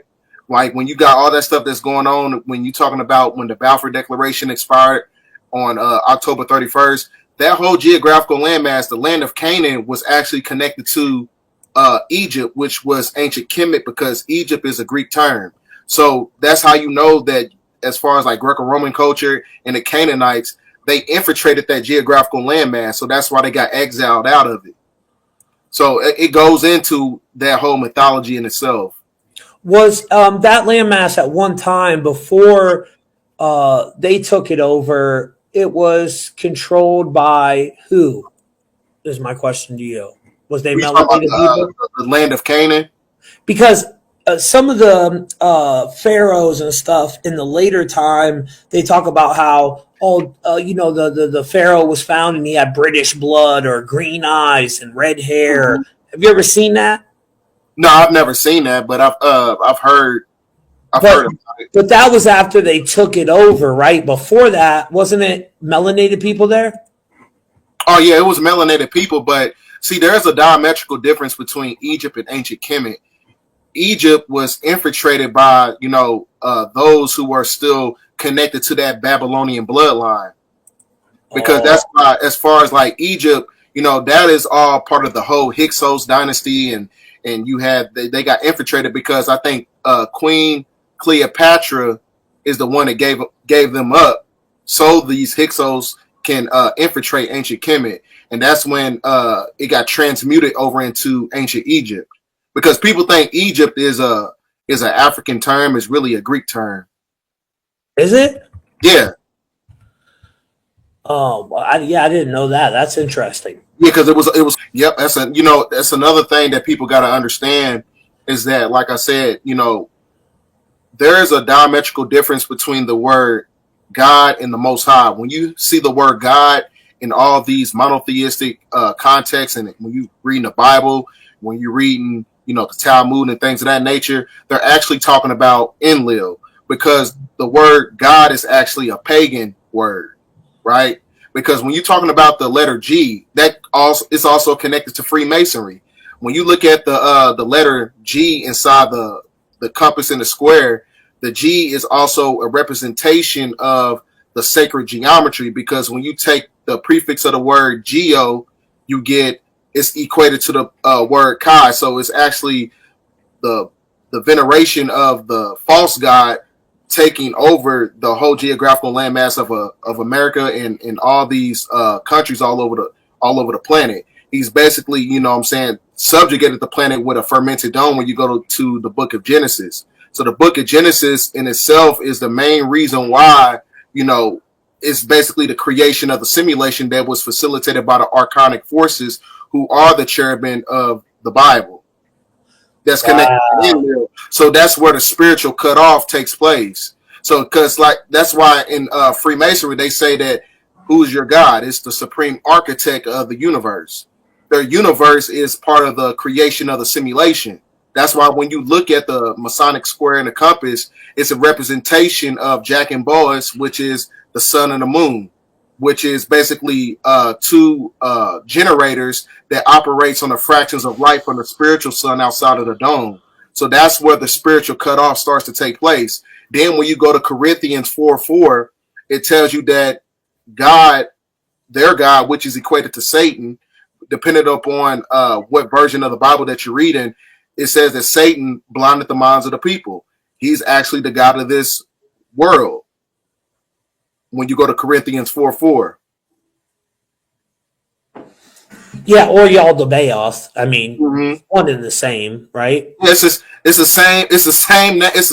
Like when you got all that stuff that's going on, when you're talking about when the Balfour Declaration expired on October 31st, that whole geographical landmass, the land of Canaan, was actually connected to Egypt, which was ancient Kemet, because Egypt is a Greek term. So that's how you know that, as far as like Greco-Roman culture and the Canaanites, they infiltrated that geographical landmass. So that's why they got exiled out of it. So it goes into that whole mythology in itself. Was that landmass at one time, before they took it over, it was controlled by who? Is my question to you. Was they melanated people? The land of Canaan? Because some of the pharaohs and stuff in the later time, they talk about how, the pharaoh was found and he had British blood or green eyes and red hair. Mm-hmm. Have you ever seen that? No, I've never seen that, but I've heard about it. But that was after they took it over, right? Before that, wasn't it melanated people there? Oh yeah, it was melanated people, but see, there's a diametrical difference between Egypt and ancient Kemet. Egypt was infiltrated by, those who were still connected to that Babylonian bloodline. Because that's why, as far as like Egypt, that is all part of the whole Hyksos dynasty, and you had they got infiltrated because I think Queen Cleopatra is the one that gave them up, sold these Hyksos can infiltrate ancient Kemet, and that's when it got transmuted over into ancient Egypt. Because people think Egypt is an African term, it's really a Greek term. Is it? Yeah, Oh, I didn't know that. That's interesting. yeah, because it was. Yep, that's another thing that people got to understand is that, like I said, there is a diametrical difference between the word God and the Most High. When you see the word God in all these monotheistic contexts, and when you reading the Bible, when you're reading, the Talmud and things of that nature, they're actually talking about Enlil, because the word God is actually a pagan word, right? Because when you're talking about the letter G, that also is also connected to Freemasonry. When you look at the letter G inside the compass and the square, the G is also a representation of the sacred geometry, because when you take the prefix of the word geo, you get it's equated to the word chi. So it's actually the veneration of the false god taking over the whole geographical landmass of America and all these countries all over the planet. He's basically, subjugated the planet with a fermented dome when you go to the book of Genesis. So the book of Genesis in itself is the main reason why, it's basically the creation of the simulation that was facilitated by the archonic forces, who are the cherubim of the Bible. That's connected to Enlil. So that's where the spiritual cutoff takes place. So, because that's why in Freemasonry they say that who's your God? It's the supreme architect of the universe. Their universe is part of the creation of the simulation. That's why when you look at the Masonic square and the compass, it's a representation of Jack and Boaz, which is the sun and the moon, which is basically two generators that operates on the fractions of light from the spiritual sun outside of the dome. So that's where the spiritual cutoff starts to take place. Then when you go to Corinthians 4:4, it tells you that God, their God, which is equated to Satan, depending upon what version of the Bible that you're reading, it says that Satan blinded the minds of the people. He's actually the God of this world. When you go to Corinthians 4:4. Yeah, or y'all the Bayoth. I mean, one and the same, right? It's the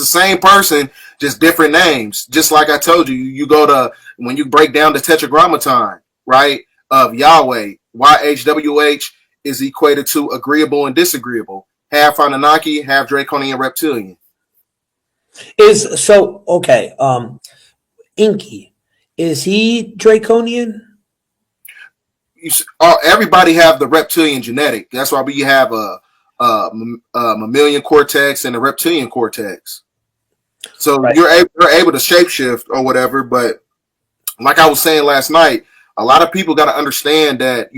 same person, just different names. Just like I told you, you go to when you break down the Tetragrammaton, right, of Yahweh, YHWH is equated to agreeable and disagreeable. Half Anunnaki, half Draconian reptilian. Okay. Inky, is he Draconian? Everybody have the reptilian genetic. That's why we have a mammalian cortex and a reptilian cortex. So right. you're able to shapeshift or whatever. But like I was saying last night, a lot of people got to understand that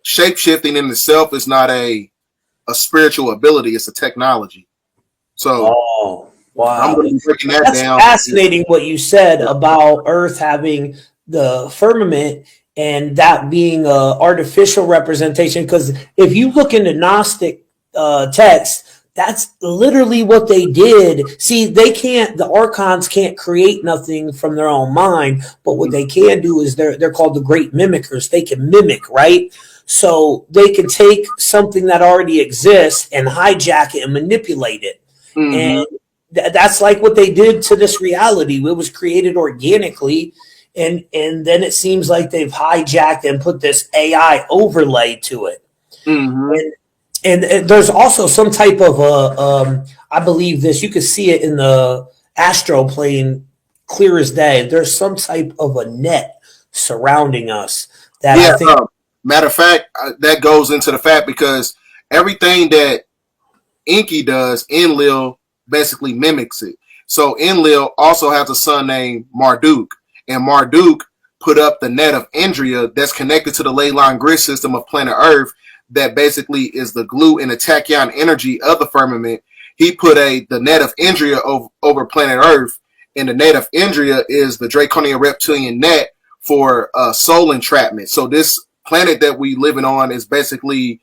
shapeshifting in itself is not a spiritual ability; it's a technology. So, wow, I'm going to be breaking that down. Fascinating what you said about Earth having the firmament and that being a artificial representation. Because if you look into Gnostic texts, that's literally what they did. See, the archons can't create nothing from their own mind, but what they can do is they're called the great mimickers. They can mimic, right? So they can take something that already exists and hijack it and manipulate it. And that's like what they did to this reality. It was created organically. And then it seems like they've hijacked and put this AI overlay to it. And there's also some type of I believe this, you can see it in the astro plane clear as day. There's some type of a net surrounding us that I think. Matter of fact, that goes into the fact because everything that Inky does, Enlil basically mimics it. So Enlil also has a son named Marduk. And Marduk put up the net of Indria that's connected to the ley line grid system of planet Earth that basically is the glue and the tachyon energy of the firmament. He put the net of Indria over planet Earth, and the net of Indria is the Draconian reptilian net for soul entrapment. So this planet that we living on is basically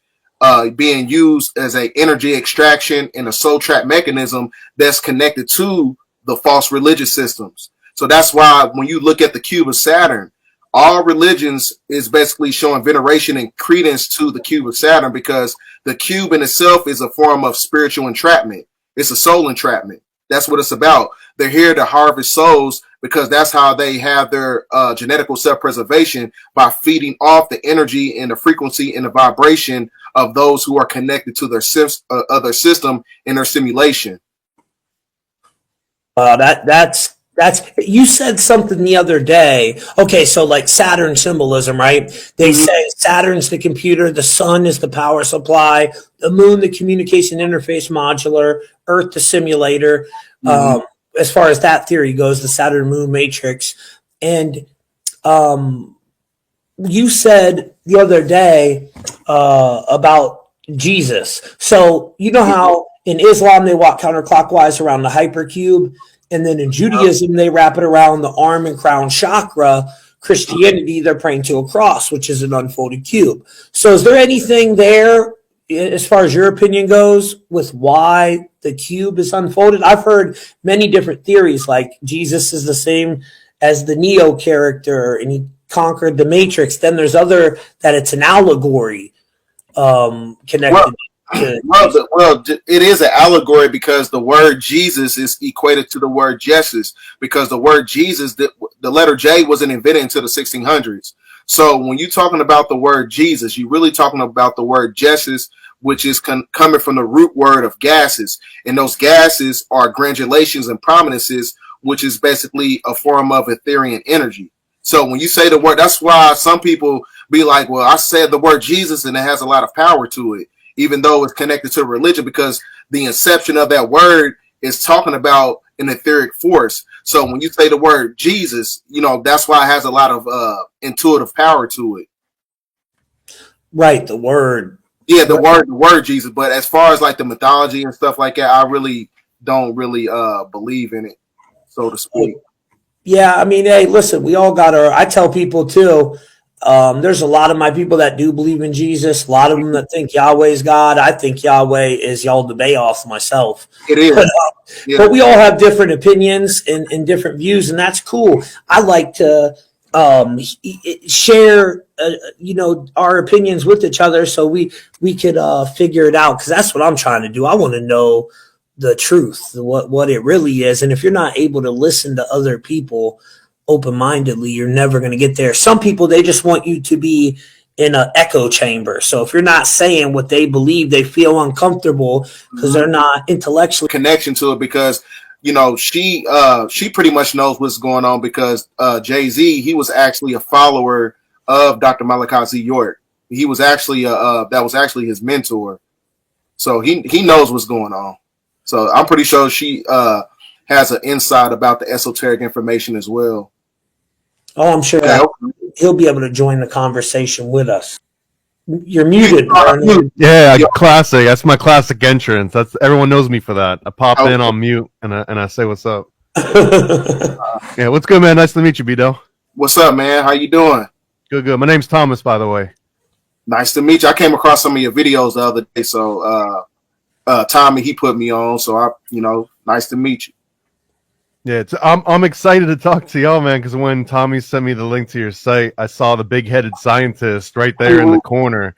being used as a energy extraction and a soul trap mechanism that's connected to the false religious systems. So that's why when you look at the cube of Saturn, all religions is basically showing veneration and credence to the cube of Saturn, because the cube in itself is a form of spiritual entrapment. It's a soul entrapment. That's what it's about. They're here to harvest souls because that's how they have their genetical self-preservation, by feeding off the energy and the frequency and the vibration of those who are connected to their system in their simulation. That's you said something the other day. Okay, so like Saturn symbolism, right? They say Saturn's the computer, the sun is the power supply, the moon the communication interface modular, Earth the simulator. As far as that theory goes, the Saturn moon matrix. And you said the other day about Jesus. So you know how in Islam they walk counterclockwise around the hypercube, and then in Judaism they wrap it around the arm and crown chakra. Christianity, they're praying to a cross, which is an unfolded cube. So is there anything there, as far as your opinion goes, with why the cube is unfolded? I've heard many different theories, like Jesus is the same as the Neo character and he conquered the Matrix. Then there's other that it's an allegory connected to. Well, it is an allegory because the word Jesus is equated to the word Jesus, because the word Jesus, the letter J wasn't invented until the 1600s. So when you're talking about the word Jesus, you're really talking about the word Jesus, which is coming from the root word of gases. And those gases are granulations and prominences, which is basically a form of Ethereal energy. So when you say the word, that's why some people be like, well, I said the word Jesus and it has a lot of power to it, even though it's connected to religion, because the inception of that word is talking about an etheric force. So when you say the word Jesus, that's why it has a lot of intuitive power to it. Right, the word. Yeah, the word Jesus. But as far as like the mythology and stuff like that, I really don't believe in it, so to speak. Yeah, I mean, hey, listen, we all got I tell people too, there's a lot of my people that do believe in Jesus, a lot of them that think Yahweh's God. I think Yahweh is Yaldabaoth myself. It is. But we all have different opinions and different views, and that's cool. I like to share, our opinions with each other so we could figure it out, because that's what I'm trying to do. I want to know the truth, what it really is. And if you're not able to listen to other people open-mindedly, you're never going to get there. Some people, they just want you to be in an echo chamber. So if you're not saying what they believe, they feel uncomfortable because they're not intellectually connection to it, because she pretty much knows what's going on, because Jay-Z, he was actually a follower of Dr. Malachi Z. York. He was actually that was actually his mentor. So he knows what's going on. So I'm pretty sure she has an insight about the esoteric information as well. Oh, I'm sure he'll be able to join the conversation with us. You're muted. Yeah, classic. That's my classic entrance. That's everyone knows me for that. I pop in on mute and I say what's up. Yeah, what's good, man? Nice to meet you, BDELL. What's up, man? How you doing? Good. My name's Thomas, by the way. Nice to meet you. I came across some of your videos the other day, so Tommy, he put me on, so nice to meet you. Yeah, I'm excited to talk to y'all, man, because when Tommy sent me the link to your site, I saw the big-headed scientist right there in the corner,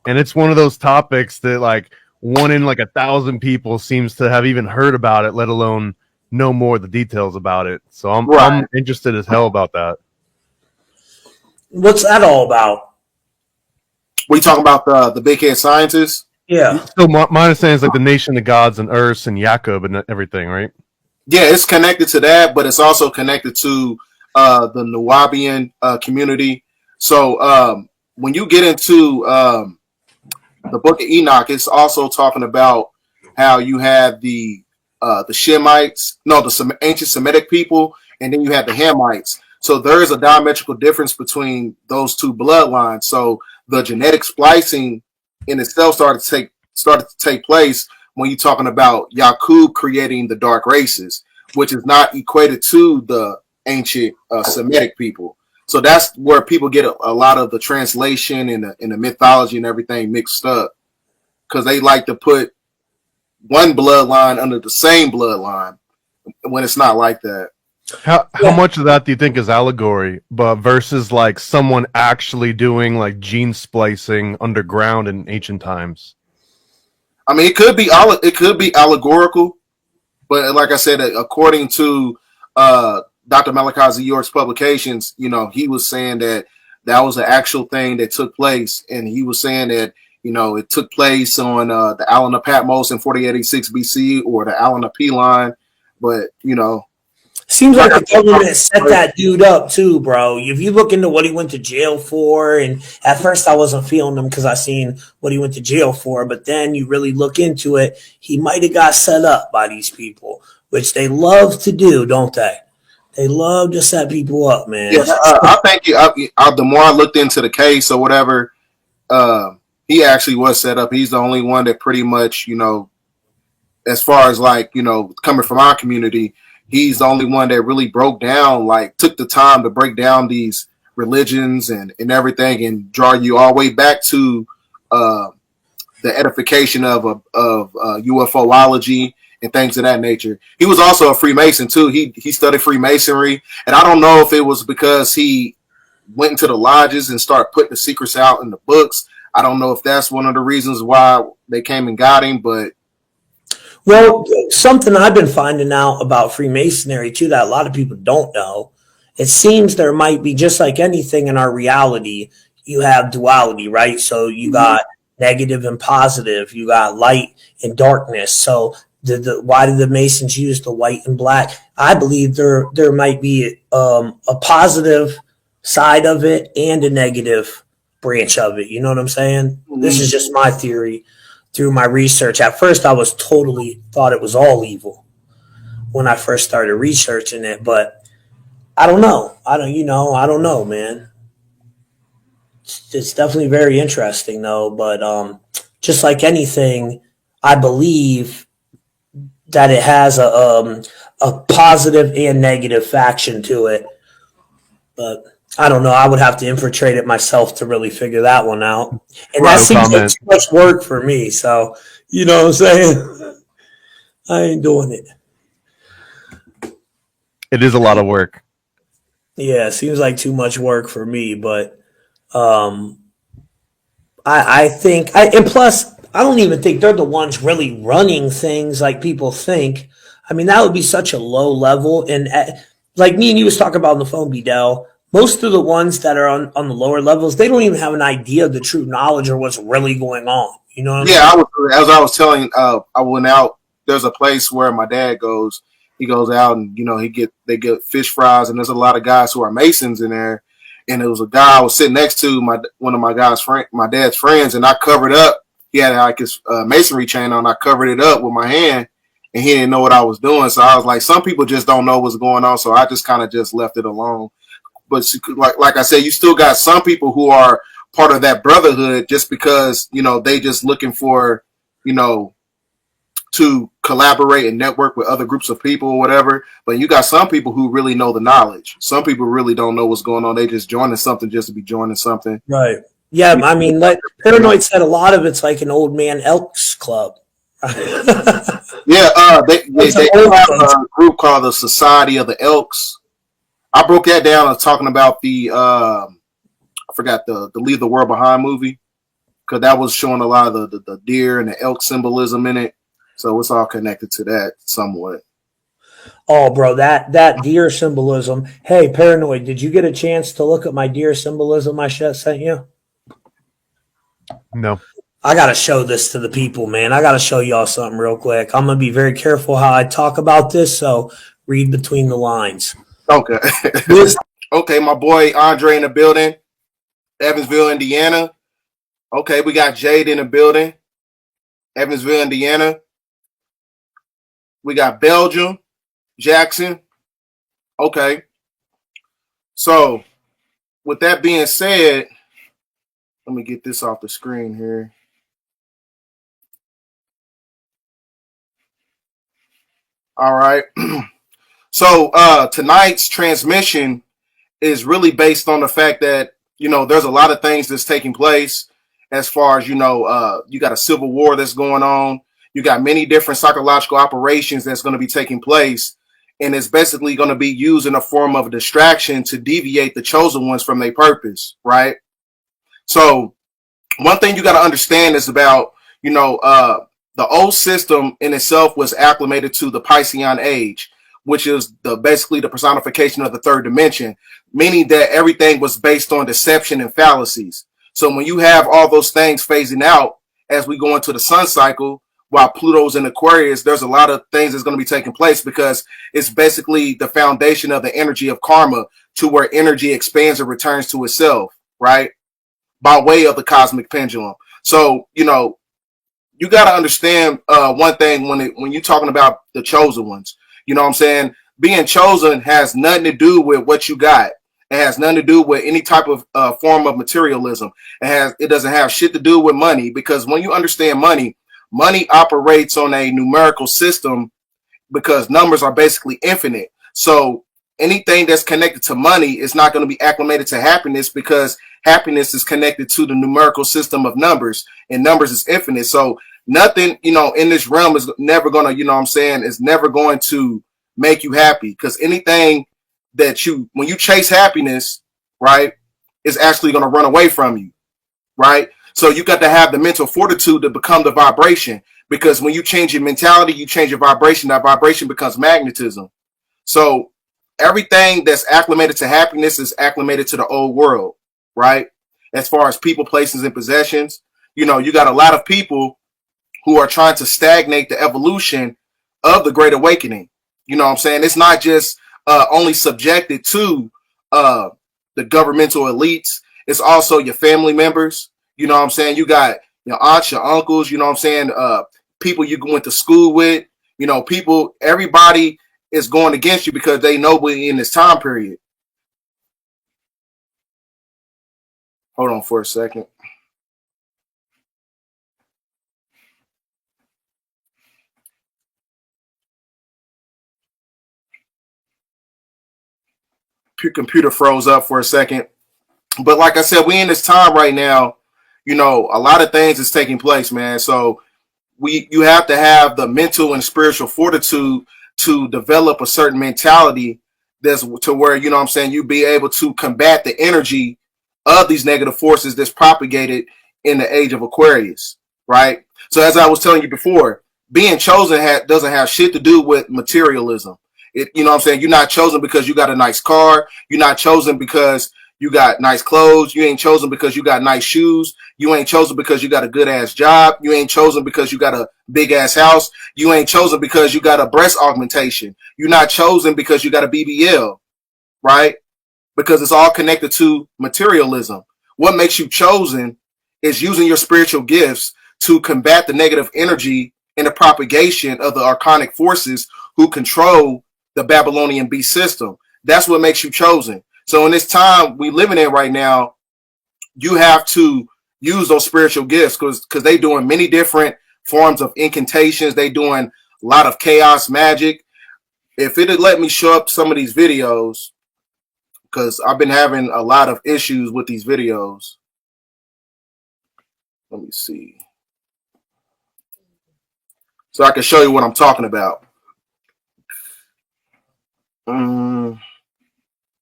and it's one of those topics that like 1 in 1,000 people seems to have even heard about it, let alone know more of the details about it. So I'm interested as hell about that. What's that all about? What are you talking about, the big-head scientist? Yeah. So my understanding is like the nation of gods and Urs and Jacob and everything, right? Yeah, it's connected to that, but it's also connected to the Nubian community. So when you get into the Book of Enoch, it's also talking about how you had the Shemites, the ancient Semitic people, and then you had the Hamites. So there is a diametrical difference between those two bloodlines. So the genetic splicing in itself started to take place when you're talking about Yaqub creating the dark races, which is not equated to the ancient Semitic people. So that's where people get a lot of the translation and the mythology and everything mixed up, because they like to put one bloodline under the same bloodline when it's not like that. How much of that do you think is allegory, but versus like someone actually doing like gene splicing underground in ancient times? I mean, it could be allegorical, but like I said, according to Dr. Malachi Z. York's publications, you know, he was saying that that was an actual thing that took place, and he was saying that, you know, it took place on the Island of Patmos in 4086 BC or the Island of P line, but you know, Seems like like I the said, government set that dude up too, bro. If you look into what he went to jail for, and at first I wasn't feeling him because I seen what he went to jail for, but then you really look into it, he might have got set up by these people, which they love to do, don't they? They love to set people up, man. yeah, I think the more I looked into the case or whatever, he actually was set up. He's the only one that pretty much, you know, as far as like, you know, coming from our community, he's the only one that really broke down, like took the time to break down these religions and everything and draw you all the way back to uh, the edification of UFOlogy and things of that nature. He was also a Freemason too. He studied Freemasonry, and I don't know if it was because he went into the lodges and started putting the secrets out in the books. I don't know if that's one of the reasons why they came and got him, but Well, something I've been finding out about Freemasonry too that a lot of people don't know. It seems there might be, just like anything in our reality, you have duality, right? So you got negative and positive, you got light and darkness. So why did the Masons use the white and black? I believe there might be a positive side of it and a negative branch of it. You know what I'm saying? This is just my theory through my research. At first, I was totally thought it was all evil when I first started researching it, but I don't know. I don't know, man. It's definitely very interesting though, but just like anything, I believe that it has a positive and negative faction to it, but I don't know. I would have to infiltrate it myself to really figure that one out. And that No seems like comment. too much work for me. So, you know what I'm saying? I ain't doing it. It is a lot of work. Yeah, it seems like too much work for me. But um, I think, and plus, I don't even think they're the ones really running things like people think. I mean, that would be such a low level. And like me and you was talking about on the phone, BDELL, most of the ones that are on the lower levels, they don't even have an idea of the true knowledge or what's really going on. You know what I'm yeah, saying? as I was telling, I went out. There's a place where my dad goes. He goes out and you know they get fish fries, and there's a lot of guys who are Masons in there. And there was a guy I was sitting next to one of my dad's friends, and I covered up. He had like his masonry chain on. I covered it up with my hand, and he didn't know what I was doing. So I was like, some people just don't know what's going on. So I just kind of just left it alone. But like I said, you still got some people who are part of that brotherhood just because you know they just looking for you know to collaborate and network with other groups of people or whatever. But you got some people who really know the knowledge. Some people really don't know what's going on. They just joining something just to be joining something. Right. Yeah, I mean, like Paranoid said, a lot of it's like an old man Elks Club. Yeah, they It's an have old a group called the Society of the Elks. I broke that down and talking about the I forgot the Leave the World Behind movie because that was showing a lot of the deer and the elk symbolism in it. So it's all connected to that somewhat. Oh, bro, that deer symbolism. Hey, Paranoid, did you get a chance to look at my deer symbolism I sent you? No. I gotta show this to the people, man. I gotta show y'all something real quick. I'm gonna be very careful how I talk about this, so read between the lines. Okay. Okay, my boy Andre in the building. Evansville, Indiana. Okay, we got Jade in the building. Evansville, Indiana. We got Belgium, Jackson. Okay. So, with that being said, let me get this off the screen here. All right. So, tonight's transmission is really based on the fact that, you know, there's a lot of things that's taking place as far as, you know, you got a civil war that's going on. You got many different psychological operations that's going to be taking place. and it's basically going to be used in a form of a distraction to deviate the chosen ones from their purpose, right? So one thing you got to understand is about, the old system in itself was acclimated to the Piscean age, which is basically the personification of the third dimension, meaning that everything was based on deception and fallacies. So when you have all those things phasing out as we go into the sun cycle, while Pluto's in Aquarius, there's a lot of things that's going to be taking place because it's basically the foundation of the energy of karma, to where energy expands and returns to itself, right? By way of the cosmic pendulum. So, you got to understand one thing when you're talking about the chosen ones. You know what I'm saying? Being chosen has nothing to do with what you got. It has nothing to do with any type of form of materialism. It doesn't have shit to do with money, because when you understand money operates on a numerical system, because numbers are basically infinite. So anything that's connected to money is not going to be acclimated to happiness, because happiness is connected to the numerical system of numbers, and numbers is infinite. So nothing, in this realm is never going to, is never going to make you happy, because anything that when you chase happiness, right, is actually going to run away from you, right? So you got to have the mental fortitude to become the vibration, because when you change your mentality, you change your vibration, that vibration becomes magnetism. So everything that's acclimated to happiness is acclimated to the old world, right? As far as people, places, and possessions, you got a lot of people who are trying to stagnate the evolution of the Great Awakening. You know what I'm saying? It's not just only subjected to the governmental elites. It's also your family members. You know what I'm saying? You got your aunts, your uncles, you know what I'm saying? People you went to school with, people, everybody is going against you because they know we're in this time period. Hold on for a second. Computer froze up for a second. But like I said, we in this time right now, a lot of things is taking place, man. So you have to have the mental and spiritual fortitude to develop a certain mentality that's to where, you be able to combat the energy of these negative forces that's propagated in the age of Aquarius, right? So as I was telling you before, being chosen doesn't have shit to do with materialism. You're not chosen because you got a nice car. You're not chosen because you got nice clothes. You ain't chosen because you got nice shoes. You ain't chosen because you got a good ass job. You ain't chosen because you got a big ass house. You ain't chosen because you got a breast augmentation. You're not chosen because you got a BBL, right? Because it's all connected to materialism. What makes you chosen is using your spiritual gifts to combat the negative energy and the propagation of the archonic forces who control the Babylonian beast system. That's what makes you chosen. So in this time we living in right now, you have to use those spiritual gifts because they doing many different forms of incantations. They doing a lot of chaos magic. If it had let me show up some of these videos, because I've been having a lot of issues with these videos. Let me see. So I can show you what I'm talking about.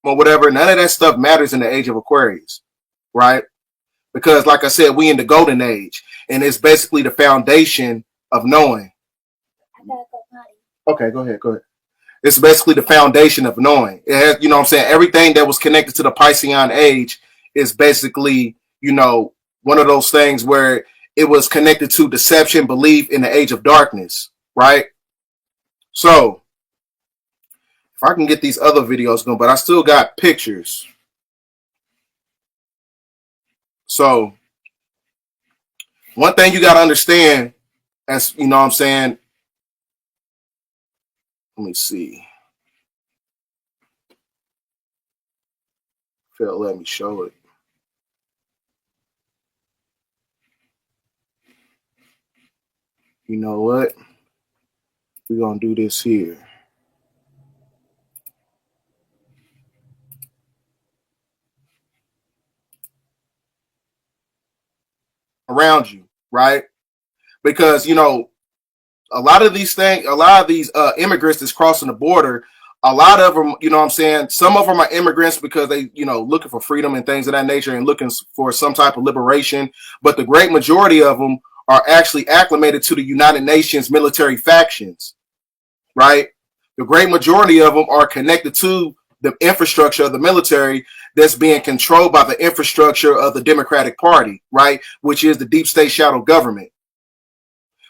Well, whatever. None of that stuff matters in the age of Aquarius, right? Because, like I said, we in the golden age, and it's basically the foundation of knowing. Okay, go ahead. It's basically the foundation of knowing. It has, everything that was connected to the Piscean age is basically, one of those things where it was connected to deception, belief in the age of darkness, right? So if I can get these other videos going, but I still got pictures. So one thing you got to understand, as let me see. Let me show it. You know what? We're going to do this here. Around you, right? Because, a lot of these immigrants that's crossing the border A lot of them, you know what I'm saying? Some of them are immigrants because they, you know, looking for freedom and things of that nature and looking for some type of liberation. But the great majority of them are actually acclimated to the United Nations military factions, right? The great majority of them are connected to the infrastructure of the military that's being controlled by the infrastructure of the Democratic Party, right? Which is the deep state shadow government.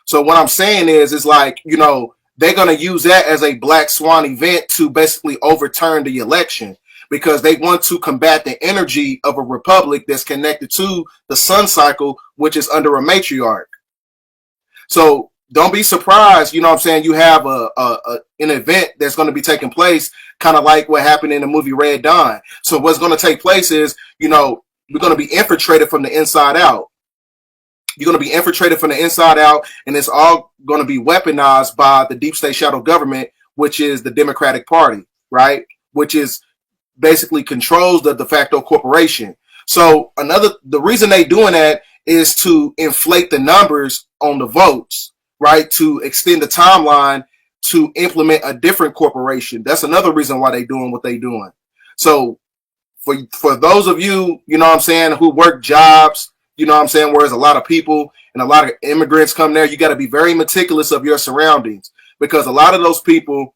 So what I'm saying is, it's like, you know, they're going to use that as a black swan event to basically overturn the election because they want to combat the energy of a republic that's connected to the sun cycle, which is under a matriarch. So don't be surprised, you know what I'm saying, you have an event that's going to be taking place, kind of like what happened in the movie Red Dawn. So what's going to take place is, you know, we're going to be infiltrated from the inside out. You're going to be infiltrated from the inside out, and it's all going to be weaponized by the deep state shadow government, which is the Democratic Party, right? Which is basically controls the de facto corporation. So the reason they doing that is to inflate the numbers on the votes, right? To extend the timeline to implement a different corporation. That's another reason why they doing what they doing. So for those of you, you know what I'm saying, who work jobs, you know what I'm saying, whereas a lot of people and a lot of immigrants come there, you got to be very meticulous of your surroundings because a lot of those people,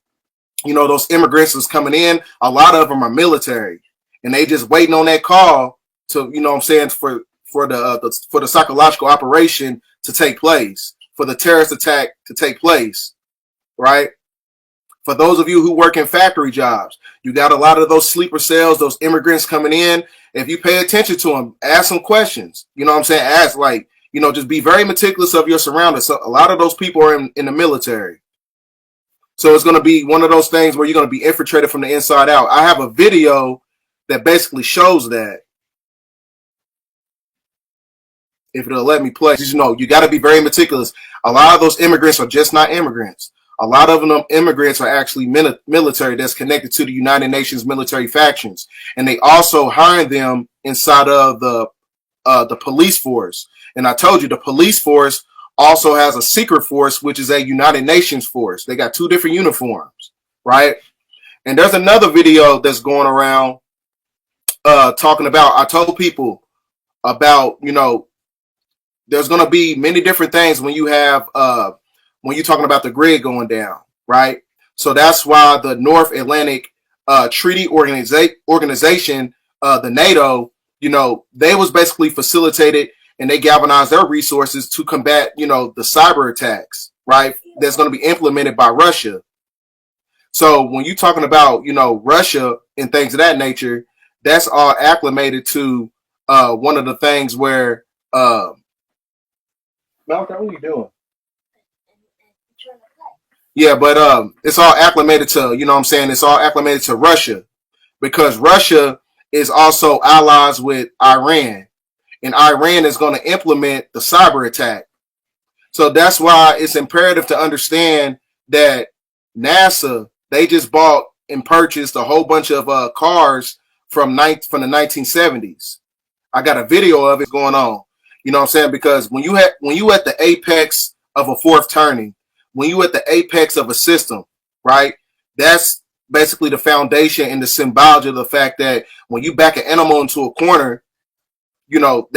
you know, those immigrants that's coming in, a lot of them are military and they just waiting on that call to, you know what I'm saying, for the psychological operation to take place, for the terrorist attack to take place, right? For those of you who work in factory jobs, you got a lot of those sleeper cells, those immigrants coming in. If you pay attention to them, ask some questions. You know what I'm saying? Ask, like, you know, just be very meticulous of your surroundings. So a lot of those people are in the military. So it's going to be one of those things where you're going to be infiltrated from the inside out. I have a video that basically shows that. If it'll let me play, you know, you got to be very meticulous. A lot of those immigrants are just not immigrants. A lot of them immigrants are actually military that's connected to the United Nations military factions. And they also hire them inside of the police force. And I told you the police force also has a secret force, which is a United Nations force. They got two different uniforms, right? And there's another video that's going around talking about, I told people about, you know, there's going to be many different things when you have when you're talking about the grid going down, right? So that's why the North Atlantic Treaty Organization, the NATO, you know, they was basically facilitated and they galvanized their resources to combat, you know, the cyber attacks, right? That's going to be implemented by Russia. So when you're talking about, you know, Russia and things of that nature, that's all acclimated to one of the things where Malachi, what are you doing? Yeah, but it's all acclimated to, you know what I'm saying, it's all acclimated to Russia because Russia is also allies with Iran, and Iran is going to implement the cyber attack. So that's why it's imperative to understand that NASA, they just bought and purchased a whole bunch of cars from the 1970s. I got a video of it going on. You know what I'm saying? Because when you at the apex of a fourth turning, when you at the apex of a system, right? That's basically the foundation and the symbology of the fact that when you back an animal into a corner, you know,